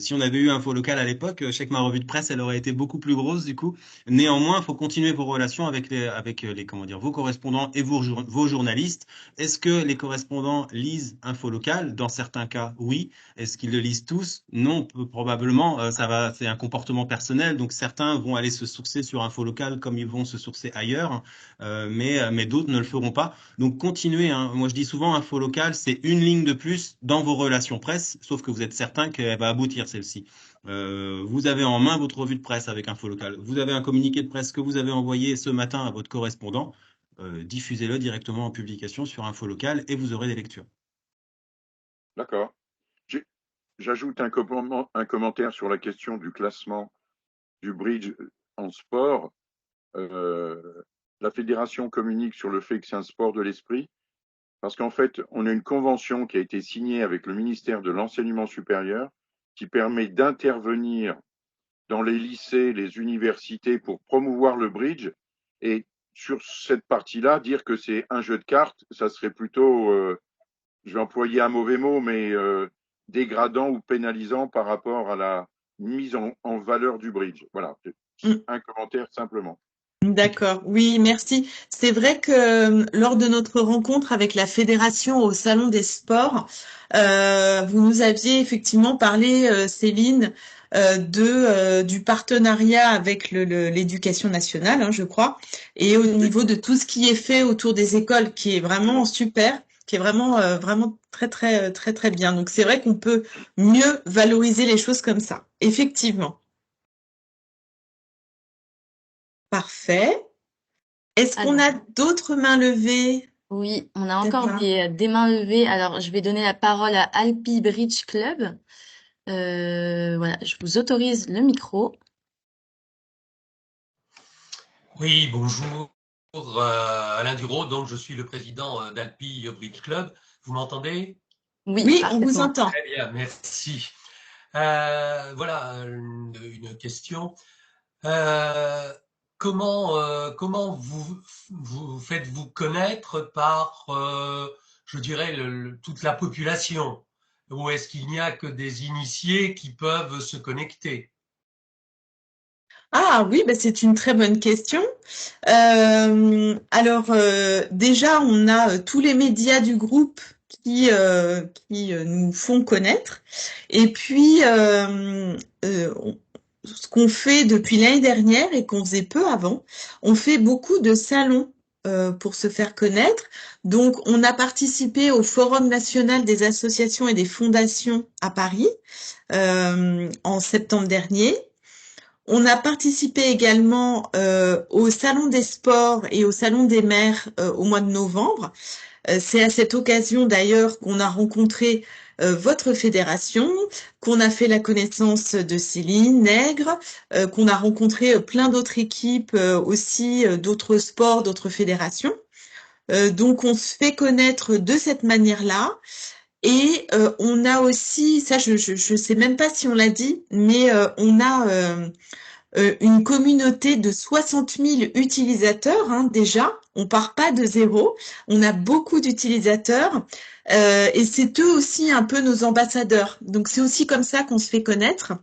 si on avait eu Infolocal à l'époque, je sais que ma revue de presse, elle aurait été beaucoup plus grosse du coup. Néanmoins, il faut continuer vos relations avec les comment dire, vos correspondants et vos journalistes. Est-ce que les correspondants lisent Infolocal? Dans certains cas, oui. Est-ce qu'ils le lisent tous? Non, probablement. C'est un comportement personnel. Donc certains vont aller se sourcer sur Infolocal comme ils vont se sourcer ailleurs, mais d'autres ne le feront pas. Donc continuez. Hein. Moi je dis souvent Infolocal, c'est une ligne de plus dans vos relations presse, sauf que vous êtes certain qu'elle va aboutir celle-ci. Vous avez en main votre revue de presse avec Infolocal. Vous avez un communiqué de presse que vous avez envoyé ce matin à votre correspondant. Diffusez-le directement en publication sur Infolocal et vous aurez des lectures. D'accord. J'ajoute un commentaire sur la question du classement du bridge en sport. La fédération communique sur le fait que c'est un sport de l'esprit, parce qu'en fait, on a une convention qui a été signée avec le ministère de l'Enseignement supérieur qui permet d'intervenir dans les lycées, les universités pour promouvoir le bridge. Et sur cette partie-là, dire que c'est un jeu de cartes, ça serait plutôt, je vais employer un mauvais mot, mais dégradant ou pénalisant par rapport à la mise en valeur du bridge. Voilà, un commentaire simplement. D'accord, oui, merci. C'est vrai que lors de notre rencontre avec la fédération au Salon des Sports, vous nous aviez effectivement parlé, Céline, du partenariat avec l'éducation nationale, hein, je crois, et au niveau de tout ce qui est fait autour des écoles, qui est vraiment super, qui est vraiment très très très très bien. Donc c'est vrai qu'on peut mieux valoriser les choses comme ça, effectivement. Parfait. Est-ce qu'on a d'autres mains levées? Oui, on a encore des mains levées. Alors, je vais donner la parole à Alpi Bridge Club. Voilà, je vous autorise le micro. Oui, bonjour. Alain Dureau, donc je suis le président d'Alpi Bridge Club. Vous m'entendez? Oui, on vous entend. Très bien, merci. Voilà une question. Comment vous faites-vous connaître par, je dirais, toute la population? Ou est-ce qu'il n'y a que des initiés qui peuvent se connecter? Ah oui, bah c'est une très bonne question. Alors déjà, on a tous les médias du groupe qui nous font connaître. Et puis, ce qu'on fait depuis l'année dernière et qu'on faisait peu avant, on fait beaucoup de salons pour se faire connaître. Donc, on a participé au Forum national des associations et des fondations à Paris en septembre dernier. On a participé également au Salon des sports et au Salon des maires au mois de novembre. C'est à cette occasion d'ailleurs qu'on a rencontré votre fédération, qu'on a fait la connaissance de Céline Nègre, qu'on a rencontré plein d'autres équipes aussi, d'autres sports, d'autres fédérations. Donc on se fait connaître de cette manière-là. Et on a aussi, ça je sais même pas si on l'a dit, mais on a une communauté de 60 000 utilisateurs hein, déjà. On part pas de zéro. On a beaucoup d'utilisateurs et c'est eux aussi un peu nos ambassadeurs. Donc c'est aussi comme ça qu'on se fait connaître.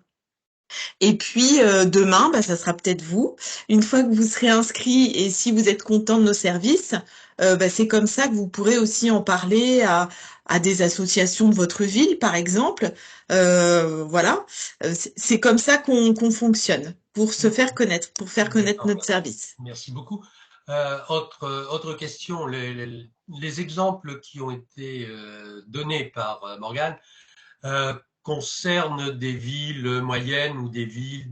Et puis demain, bah, ça sera peut-être vous. Une fois que vous serez inscrit et si vous êtes content de nos services, bah, c'est comme ça que vous pourrez aussi en parler à des associations de votre ville, par exemple. Voilà, c'est comme ça qu'on fonctionne pour se faire connaître, pour faire connaître notre service. Merci beaucoup. Autre question, les exemples qui ont été donnés par Morgane concernent des villes moyennes ou des villes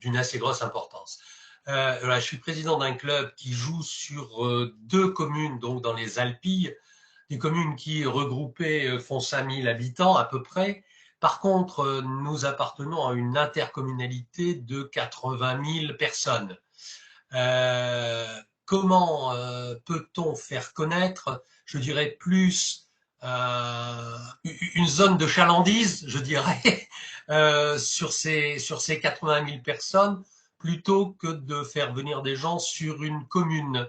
d'une assez grosse importance. Là, je suis président d'un club qui joue sur 2 communes, donc dans les Alpilles, des communes qui regroupées font 5000 habitants à peu près. Par contre, nous appartenons à une intercommunalité de 80 000 personnes. Comment peut-on faire connaître, je dirais plus une zone de chalandise, je dirais, sur ces 80 000 personnes, plutôt que de faire venir des gens sur une commune.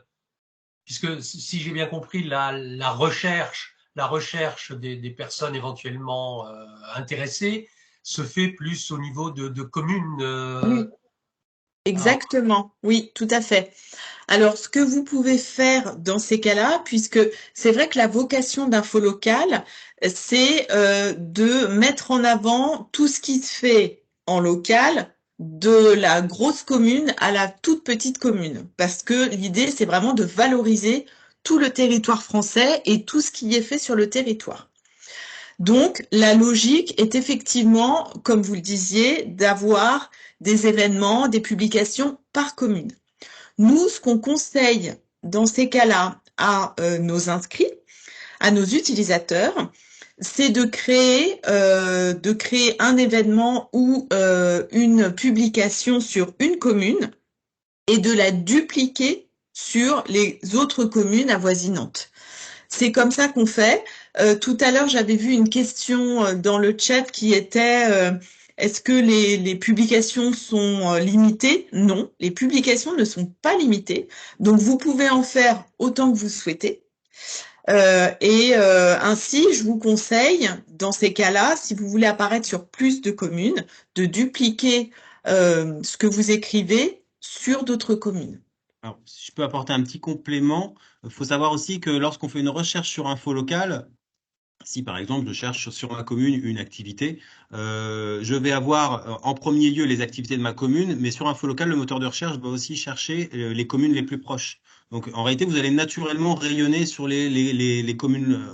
Puisque si j'ai bien compris, la recherche des personnes éventuellement intéressées se fait plus au niveau de communes. Oui. Exactement, oui, tout à fait. Alors, ce que vous pouvez faire dans ces cas-là, puisque c'est vrai que la vocation d'InfoLocal, c'est de mettre en avant tout ce qui se fait en local, de la grosse commune à la toute petite commune. Parce que l'idée, c'est vraiment de valoriser tout le territoire français et tout ce qui est fait sur le territoire. Donc, la logique est effectivement, comme vous le disiez, d'avoir des événements, des publications par commune. Nous, ce qu'on conseille dans ces cas-là à nos inscrits, à nos utilisateurs, c'est de créer un événement ou une publication sur une commune et de la dupliquer sur les autres communes avoisinantes. C'est comme ça qu'on fait. Tout à l'heure, j'avais vu une question dans le chat qui était est-ce que les publications sont limitées? Non, les publications ne sont pas limitées. Donc, vous pouvez en faire autant que vous souhaitez. Ainsi, je vous conseille, dans ces cas-là, si vous voulez apparaître sur plus de communes, de dupliquer ce que vous écrivez sur d'autres communes. Alors, si je peux apporter un petit complément, il faut savoir aussi que lorsqu'on fait une recherche sur InfoLocal, si par exemple je cherche sur ma commune une activité, je vais avoir en premier lieu les activités de ma commune, mais sur InfoLocal, le moteur de recherche va aussi chercher les communes les plus proches. Donc en réalité, vous allez naturellement rayonner sur les communes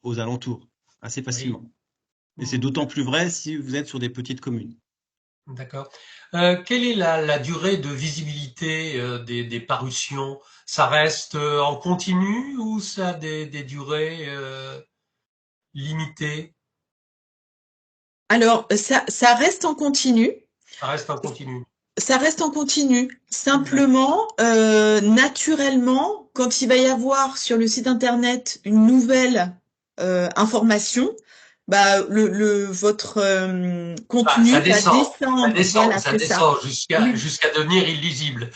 aux alentours assez facilement. Oui. Et c'est d'autant plus vrai si vous êtes sur des petites communes. D'accord. Quelle est la durée de visibilité des parutions? Ça reste en continu ou ça a des durées limitées? Alors, ça reste en continu. Ça reste en continu. Ça reste en continu. Simplement, naturellement, quand il va y avoir sur le site internet une nouvelle information, bah votre contenu ça descend, va descendre. Ça descend jusqu'à devenir illisible.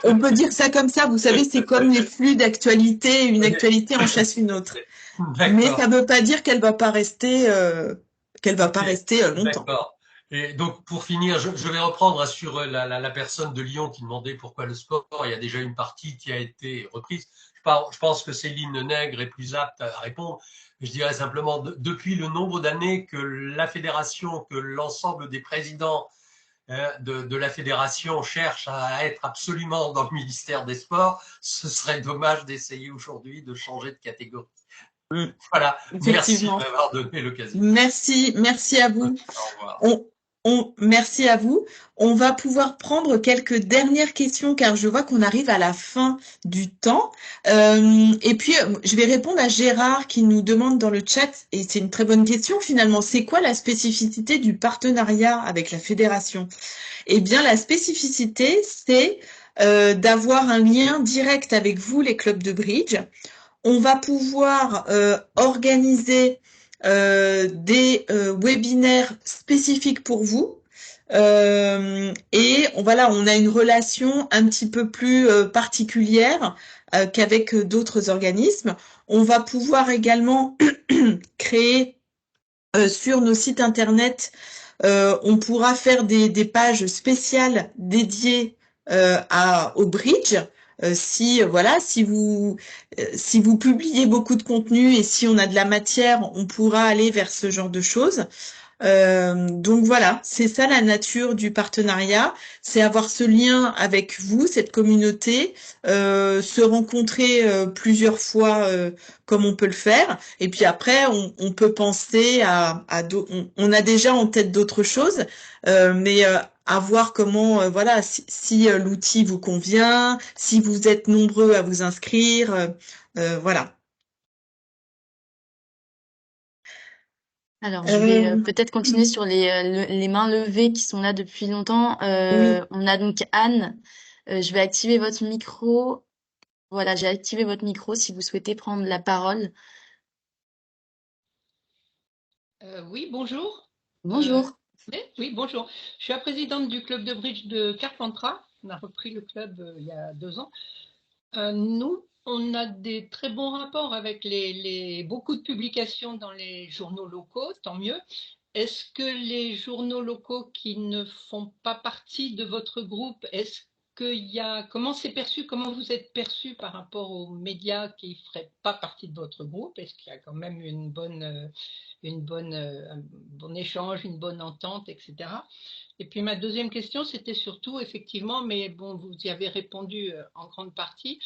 On peut dire ça comme ça. Vous savez, c'est comme les flux d'actualité. Une actualité en chasse une autre. Mais ça ne veut pas dire qu'elle va pas rester longtemps. D'accord. Et donc, pour finir, je vais reprendre sur la personne de Lyon qui demandait pourquoi le sport. Il y a déjà une partie qui a été reprise. Je pense que Céline Nègre est plus apte à répondre. Je dirais simplement, depuis le nombre d'années que la fédération, que l'ensemble des présidents de la fédération cherchent à être absolument dans le ministère des Sports, ce serait dommage d'essayer aujourd'hui de changer de catégorie. Voilà, merci de m'avoir donné l'occasion. Merci à vous. Au revoir. Merci à vous. On va pouvoir prendre quelques dernières questions car je vois qu'on arrive à la fin du temps. Et puis, je vais répondre à Gérard qui nous demande dans le chat, et c'est une très bonne question finalement, c'est quoi la spécificité du partenariat avec la fédération? Eh bien, la spécificité, c'est d'avoir un lien direct avec vous, les clubs de bridge. On va pouvoir organiser des webinaires spécifiques pour vous. Et voilà, on a une relation un petit peu plus particulière qu'avec d'autres organismes. On va pouvoir également créer sur nos sites internet, on pourra faire des pages spéciales dédiées au bridge. Si vous publiez beaucoup de contenu et si on a de la matière, on pourra aller vers ce genre de choses. Donc voilà, c'est ça la nature du partenariat, c'est avoir ce lien avec vous, cette communauté, se rencontrer plusieurs fois comme on peut le faire, et puis après on peut penser on a déjà en tête d'autres choses, mais à voir comment, voilà, si l'outil vous convient, si vous êtes nombreux à vous inscrire, voilà. Alors, je vais peut-être continuer sur les mains levées qui sont là depuis longtemps. Oui. On a donc Anne. Je vais activer votre micro. Voilà, j'ai activé votre micro si vous souhaitez prendre la parole. Oui, bonjour. Bonjour. Oui, bonjour. Je suis la présidente du club de bridge de Carpentras. On a repris le club il y a 2 ans. Nous, on a des très bons rapports avec beaucoup de publications dans les journaux locaux, tant mieux. Est-ce que les journaux locaux qui ne font pas partie de votre groupe, comment c'est perçu, comment vous êtes perçu par rapport aux médias qui ne feraient pas partie de votre groupe? Est-ce qu'il y a quand même un bon échange, une bonne entente, etc. Et puis ma deuxième question, c'était surtout, effectivement, mais bon, vous y avez répondu en grande partie,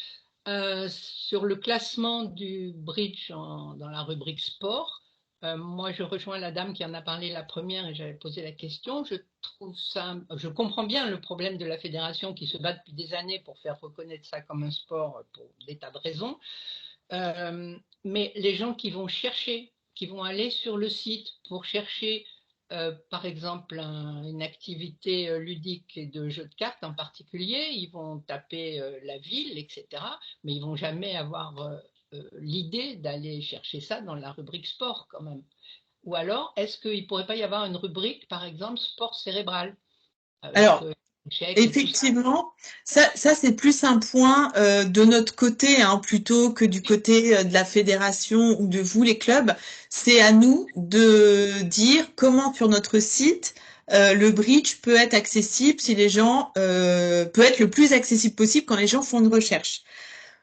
sur le classement du bridge dans la rubrique sport. Moi, je rejoins la dame qui en a parlé la première et j'avais posé la question. Je comprends bien le problème de la fédération qui se bat depuis des années pour faire reconnaître ça comme un sport pour des tas de raisons. Mais les gens qui vont aller sur le site pour chercher, par exemple, une activité ludique et de jeu de cartes en particulier, ils vont taper la ville, etc. Mais ils vont jamais avoir l'idée d'aller chercher ça dans la rubrique sport quand même. Ou alors, est-ce qu'il ne pourrait pas y avoir une rubrique, par exemple, sport cérébral? Alors, effectivement, ça c'est plus un point de notre côté, hein, plutôt que du côté de la fédération ou de vous les clubs. C'est à nous de dire comment sur notre site le bridge peut être accessible si les gens peut être le plus accessible possible quand les gens font une recherche.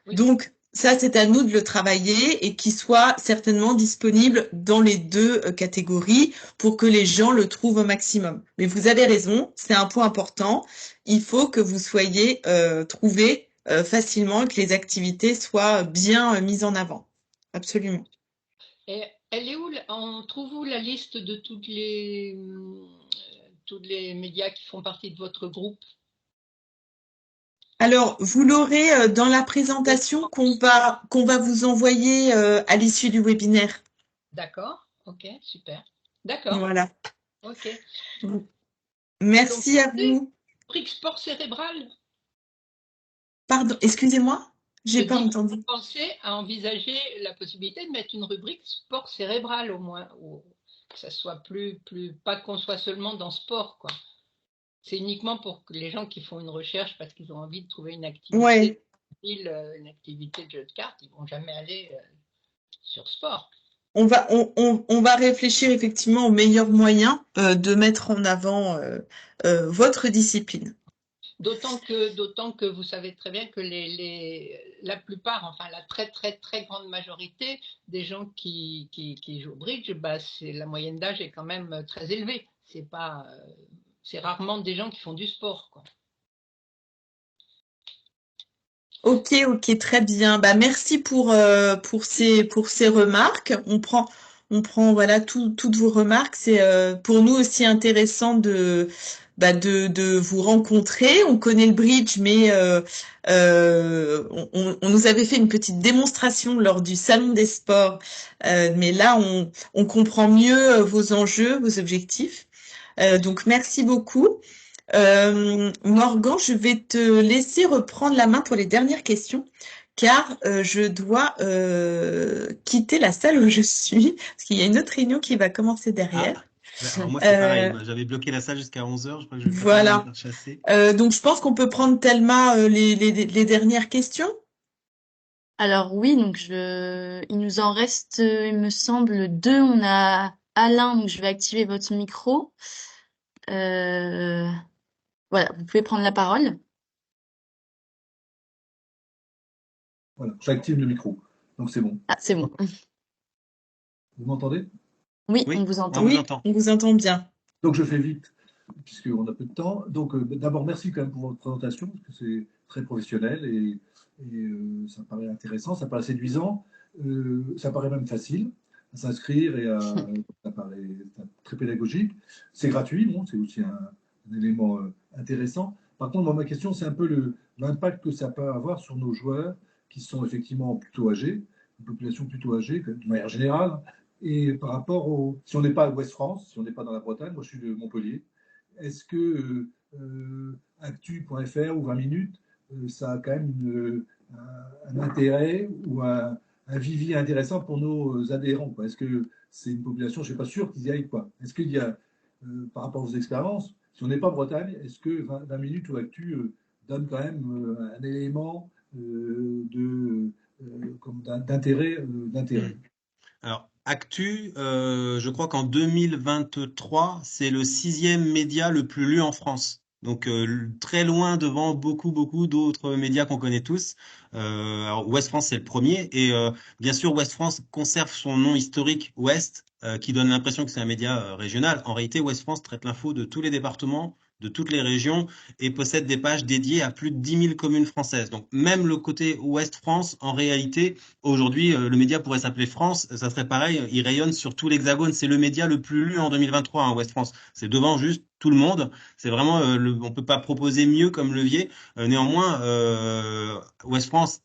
Oui. Donc ça, c'est à nous de le travailler et qu'il soit certainement disponible dans les deux catégories pour que les gens le trouvent au maximum. Mais vous avez raison, c'est un point important. Il faut que vous soyez trouvés facilement et que les activités soient bien mises en avant. Absolument. Et elle est où, on trouve où la liste de tous les médias qui font partie de votre groupe? Alors, vous l'aurez dans la présentation qu'on va vous envoyer à l'issue du webinaire. D'accord, ok, super. D'accord. Voilà. Ok. Merci donc, à vous. Rubrique sport cérébral. Pardon, excusez-moi, j'ai pas entendu. Vous pensez à envisager la possibilité de mettre une rubrique sport cérébral au moins, ou que ça soit pas qu'on soit seulement dans sport, quoi. C'est uniquement pour les gens qui font une recherche parce qu'ils ont envie de trouver une activité, ouais. Une activité de jeu de cartes, ils vont jamais aller sur sport. On va réfléchir effectivement aux meilleurs moyens de mettre en avant votre discipline. D'autant que vous savez très bien que la plupart, enfin la très très très grande majorité des gens qui jouent au bridge, la moyenne d'âge est quand même très élevée. C'est rarement des gens qui font du sport, quoi. Ok, très bien. Merci pour ces remarques. On prend voilà toutes vos remarques. C'est pour nous aussi intéressant de vous rencontrer. On connaît le bridge, mais on nous avait fait une petite démonstration lors du salon des sports. Mais là, on comprend mieux vos enjeux, vos objectifs. Donc merci beaucoup. Morgan, je vais te laisser reprendre la main pour les dernières questions car je dois quitter la salle où je suis, parce qu'il y a une autre réunion qui va commencer derrière. Alors moi, c'est pareil. Euh, J'avais bloqué la salle jusqu'à 11h. Je crois que je vais pas tarder à me voilà. faire chasser. Donc, je pense qu'on peut prendre Thelma les dernières questions. Alors oui, donc il nous en reste, il me semble, deux. On a Alain, donc je vais activer votre micro. Voilà, vous pouvez prendre la parole. Voilà, j'active le micro. Donc c'est bon. Ah, c'est bon. Vous m'entendez? Oui, on vous entend. Oui, on vous entend bien. Donc je fais vite, puisqu'on a peu de temps. Donc d'abord, merci quand même pour votre présentation, parce que c'est très professionnel et ça paraît intéressant, ça paraît séduisant, ça paraît même facile à s'inscrire et ça paraît très pédagogique. C'est gratuit, bon, c'est aussi un élément intéressant. Par contre, moi, ma question, c'est un peu l'impact que ça peut avoir sur nos joueurs qui sont effectivement plutôt âgés, une population plutôt âgée, de manière générale. Et par rapport si on n'est pas à Ouest-France, si on n'est pas dans la Bretagne, moi je suis de Montpellier, est-ce que actu.fr ou 20 minutes, ça a quand même un intérêt ou un vivier intéressant pour nos adhérents, quoi? Est-ce que c'est une population, je ne suis pas sûr qu'ils y aillent, quoi? Est-ce qu'il y a, par rapport aux expériences, si on n'est pas Bretagne, est-ce que 20 minutes ou actu donne quand même un élément d'intérêt? Alors, Actu, je crois qu'en 2023, c'est le 6e média le plus lu en France. Donc, très loin devant beaucoup d'autres médias qu'on connaît tous. Alors, Ouest France, c'est le premier. Et bien sûr, Ouest France conserve son nom historique, Ouest, qui donne l'impression que c'est un média régional. En réalité, Ouest France traite l'info de tous les départements, de toutes les régions et possède des pages dédiées à plus de 10 000 communes françaises. Donc, même le côté Ouest France, en réalité, aujourd'hui, le média pourrait s'appeler France, ça serait pareil, il rayonne sur tout l'Hexagone. C'est le média le plus lu en 2023, hein, Ouest France. C'est devant juste tout le monde. C'est vraiment, on peut pas proposer mieux comme levier. Néanmoins, Ouest France,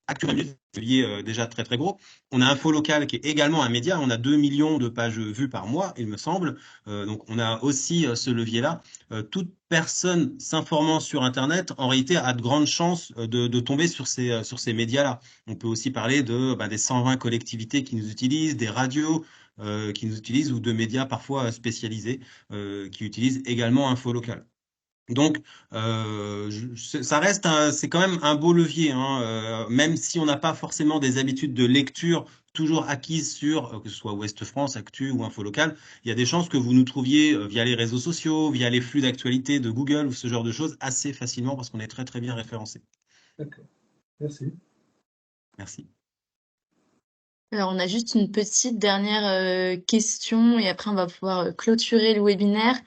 actuellement, levier déjà très gros. On a Info Local qui est également un média. On a 2 millions de pages vues par mois, il me semble. Donc, on a aussi ce levier-là. Toute personne s'informant sur Internet, en réalité, a de grandes chances de tomber sur ces médias-là. On peut aussi parler des 120 collectivités qui nous utilisent, des radios qui nous utilisent ou de médias parfois spécialisés qui utilisent également Info Local. Donc, ça reste, c'est quand même un beau levier, hein, même si on n'a pas forcément des habitudes de lecture toujours acquises sur, que ce soit Ouest France, Actu ou Info Local, il y a des chances que vous nous trouviez via les réseaux sociaux, via les flux d'actualité de Google ou ce genre de choses assez facilement parce qu'on est très bien référencé. D'accord, merci. Merci. Alors, on a juste une petite dernière question et après on va pouvoir clôturer le webinaire.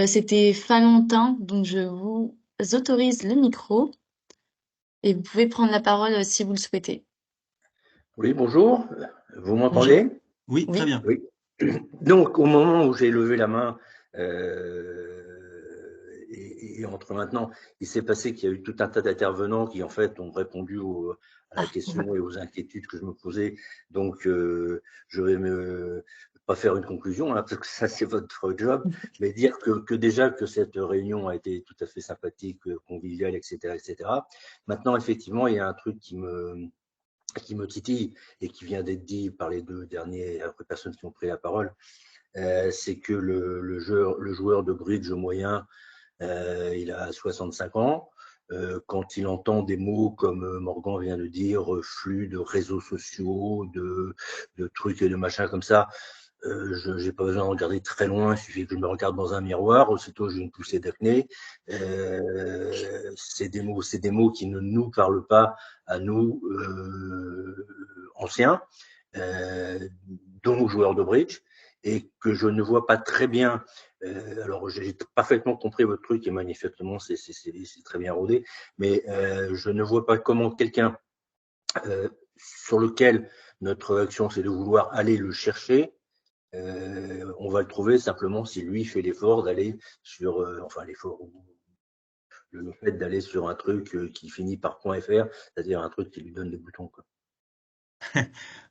C'était Valentin, donc je vous autorise le micro et vous pouvez prendre la parole si vous le souhaitez. Oui, bonjour. Vous m'entendez? Oui, très bien. Oui. Donc, au moment où j'ai levé la main, et entre maintenant, il s'est passé qu'il y a eu tout un tas d'intervenants qui, en fait, ont répondu à la question et aux inquiétudes que je me posais. Donc, je vais pas faire une conclusion, hein, parce que ça, c'est votre job, mais dire que déjà que cette réunion a été tout à fait sympathique, conviviale, etc., etc. Maintenant, effectivement, il y a un truc qui me titille et qui vient d'être dit par les deux dernières personnes qui ont pris la parole, c'est que le joueur de bridge moyen, il a 65 ans. Quand il entend des mots comme Morgan vient de dire, flux de réseaux sociaux, de trucs et de machins comme ça, je n'ai pas besoin de regarder très loin, il suffit que je me regarde dans un miroir, aussitôt j'ai une poussée d'acné. C'est des mots qui ne nous parlent pas à nous anciens, dont joueurs de bridge, et que je ne vois pas très bien. Alors j'ai parfaitement compris votre truc et manifestement c'est très bien rodé, mais je ne vois pas comment quelqu'un sur lequel notre action c'est de vouloir aller le chercher, on va le trouver simplement si lui fait l'effort d'aller sur, le fait d'aller sur un truc qui finit par .fr, c'est-à-dire un truc qui lui donne des boutons, quoi.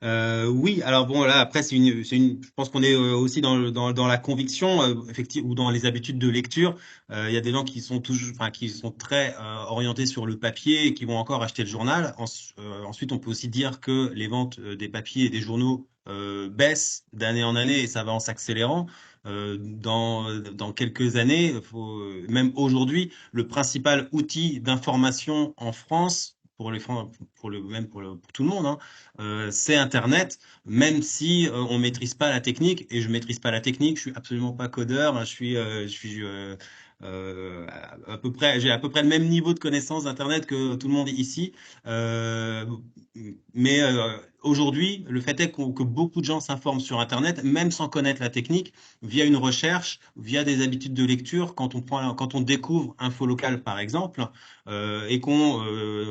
Oui, alors bon là après je pense qu'on est aussi dans la conviction effectivement ou dans les habitudes de lecture. Il y a des gens qui sont toujours, enfin qui sont très orientés sur le papier et qui vont encore acheter le journal. Ensuite, on peut aussi dire que les ventes des papiers et des journaux baissent d'année en année et ça va en s'accélérant. Dans quelques années, même aujourd'hui, le principal outil d'information en France pour tout le monde, hein, c'est Internet, même si on maîtrise pas la technique, et je maîtrise pas la technique, je suis absolument pas codeur, hein, à peu près, j'ai à peu près le même niveau de connaissance d'Internet que tout le monde ici, euh, mais aujourd'hui, le fait est que beaucoup de gens s'informent sur Internet, même sans connaître la technique, via une recherche, via des habitudes de lecture, quand on découvre Info Local par exemple, et qu'on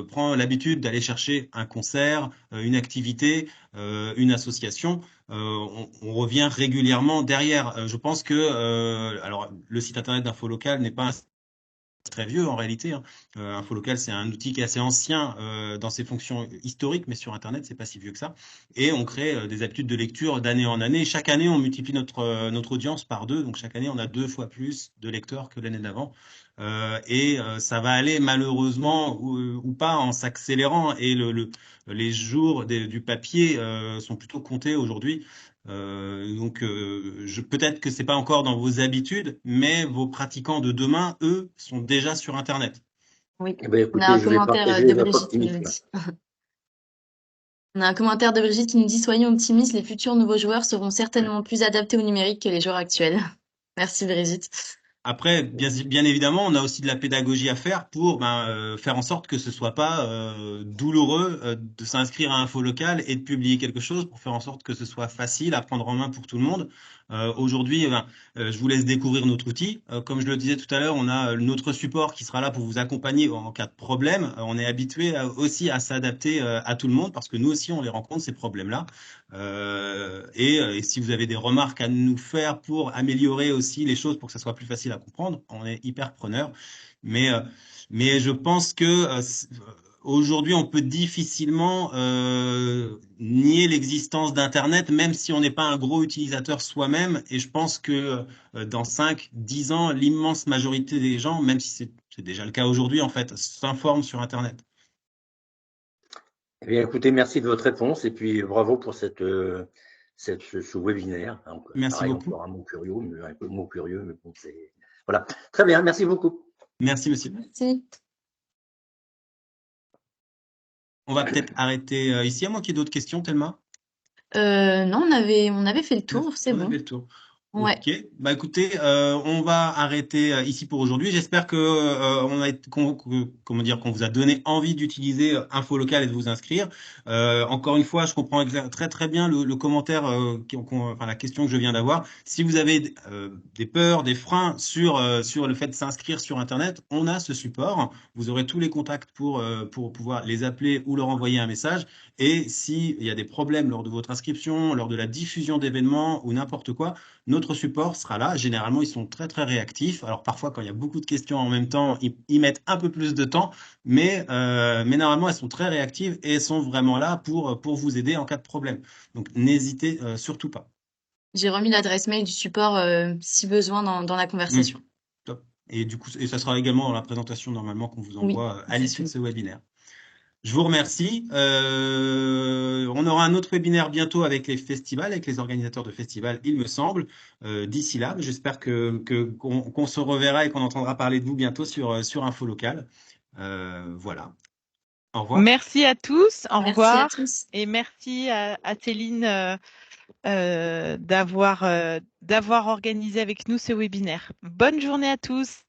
prend l'habitude d'aller chercher un concert, une activité, une association, on revient régulièrement derrière. Je pense que alors le site internet d'Info Local n'est pas très vieux en réalité, hein. Info Local, c'est un outil qui est assez ancien dans ses fonctions historiques, mais sur Internet, c'est pas si vieux que ça. Et on crée des habitudes de lecture d'année en année. Chaque année, on multiplie notre audience par 2. Donc chaque année, on a 2 fois plus de lecteurs que l'année d'avant. Ça va aller malheureusement ou pas en s'accélérant. Et les jours du papier sont plutôt comptés aujourd'hui. Peut-être que c'est pas encore dans vos habitudes, mais vos pratiquants de demain, eux, sont déjà sur Internet. Oui, Eh ben, on a écoutez, un je vais commentaire partager de votre Brigitte qui nous optimisme. dit. On a un commentaire de Brigitte qui nous dit: Soyons optimistes, les futurs nouveaux joueurs seront certainement plus adaptés au numérique que les joueurs actuels. Merci Brigitte. Après, bien évidemment, on a aussi de la pédagogie à faire pour faire en sorte que ce soit pas douloureux de s'inscrire à Info Local et de publier quelque chose pour faire en sorte que ce soit facile à prendre en main pour tout le monde. Aujourd'hui, je vous laisse découvrir notre outil. Comme je le disais tout à l'heure, on a notre support qui sera là pour vous accompagner en cas de problème. On est habitué aussi à s'adapter à tout le monde parce que nous aussi, on les rencontre, ces problèmes-là. Et si vous avez des remarques à nous faire pour améliorer aussi les choses pour que ça soit plus facile à comprendre, on est hyper preneur. Mais, euh, mais je pense que aujourd'hui, on peut difficilement nier l'existence d'Internet, même si on n'est pas un gros utilisateur soi-même. Et je pense que dans 5, 10 ans, l'immense majorité des gens, même si c'est déjà le cas aujourd'hui, en fait, s'informent sur Internet. Eh bien, écoutez, merci de votre réponse et puis bravo pour ce webinaire. Donc, Merci pareil, beaucoup. encore un mot curieux, mais bon, c'est voilà. Très bien, merci beaucoup. Merci, monsieur. Merci. On va peut-être arrêter ici, à moins qu'il y ait d'autres questions, Thelma. Non, on avait fait le tour, c'est On a bon. fait le tour. Ouais. Ok, bah écoutez, on va arrêter ici pour aujourd'hui. J'espère que comment dire, qu'on vous a donné envie d'utiliser Info Local et de vous inscrire. Encore une fois, je comprends très très bien le commentaire, enfin la question que je viens d'avoir. Si vous avez des peurs, des freins sur le fait de s'inscrire sur Internet, on a ce support. Vous aurez tous les contacts pour pouvoir les appeler ou leur envoyer un message. Et s'il y a des problèmes lors de votre inscription, lors de la diffusion d'événements ou n'importe quoi, notre support sera là. Généralement, ils sont très, très réactifs. Alors, parfois, quand il y a beaucoup de questions en même temps, ils mettent un peu plus de temps, mais normalement, elles sont très réactives et elles sont vraiment là pour vous aider en cas de problème. Donc, n'hésitez surtout pas. J'ai remis l'adresse mail du support si besoin dans la conversation. Top. Et du coup, ça sera également dans la présentation normalement qu'on vous envoie à l'issue de ce webinaire. Je vous remercie. On aura un autre webinaire bientôt avec les festivals, avec les organisateurs de festivals, il me semble. D'ici là, j'espère qu'on se reverra et qu'on entendra parler de vous bientôt sur Info Local. Voilà. Au revoir. Merci à tous. Au revoir. Merci à tous. Et merci à Céline d'avoir organisé avec nous ce webinaire. Bonne journée à tous.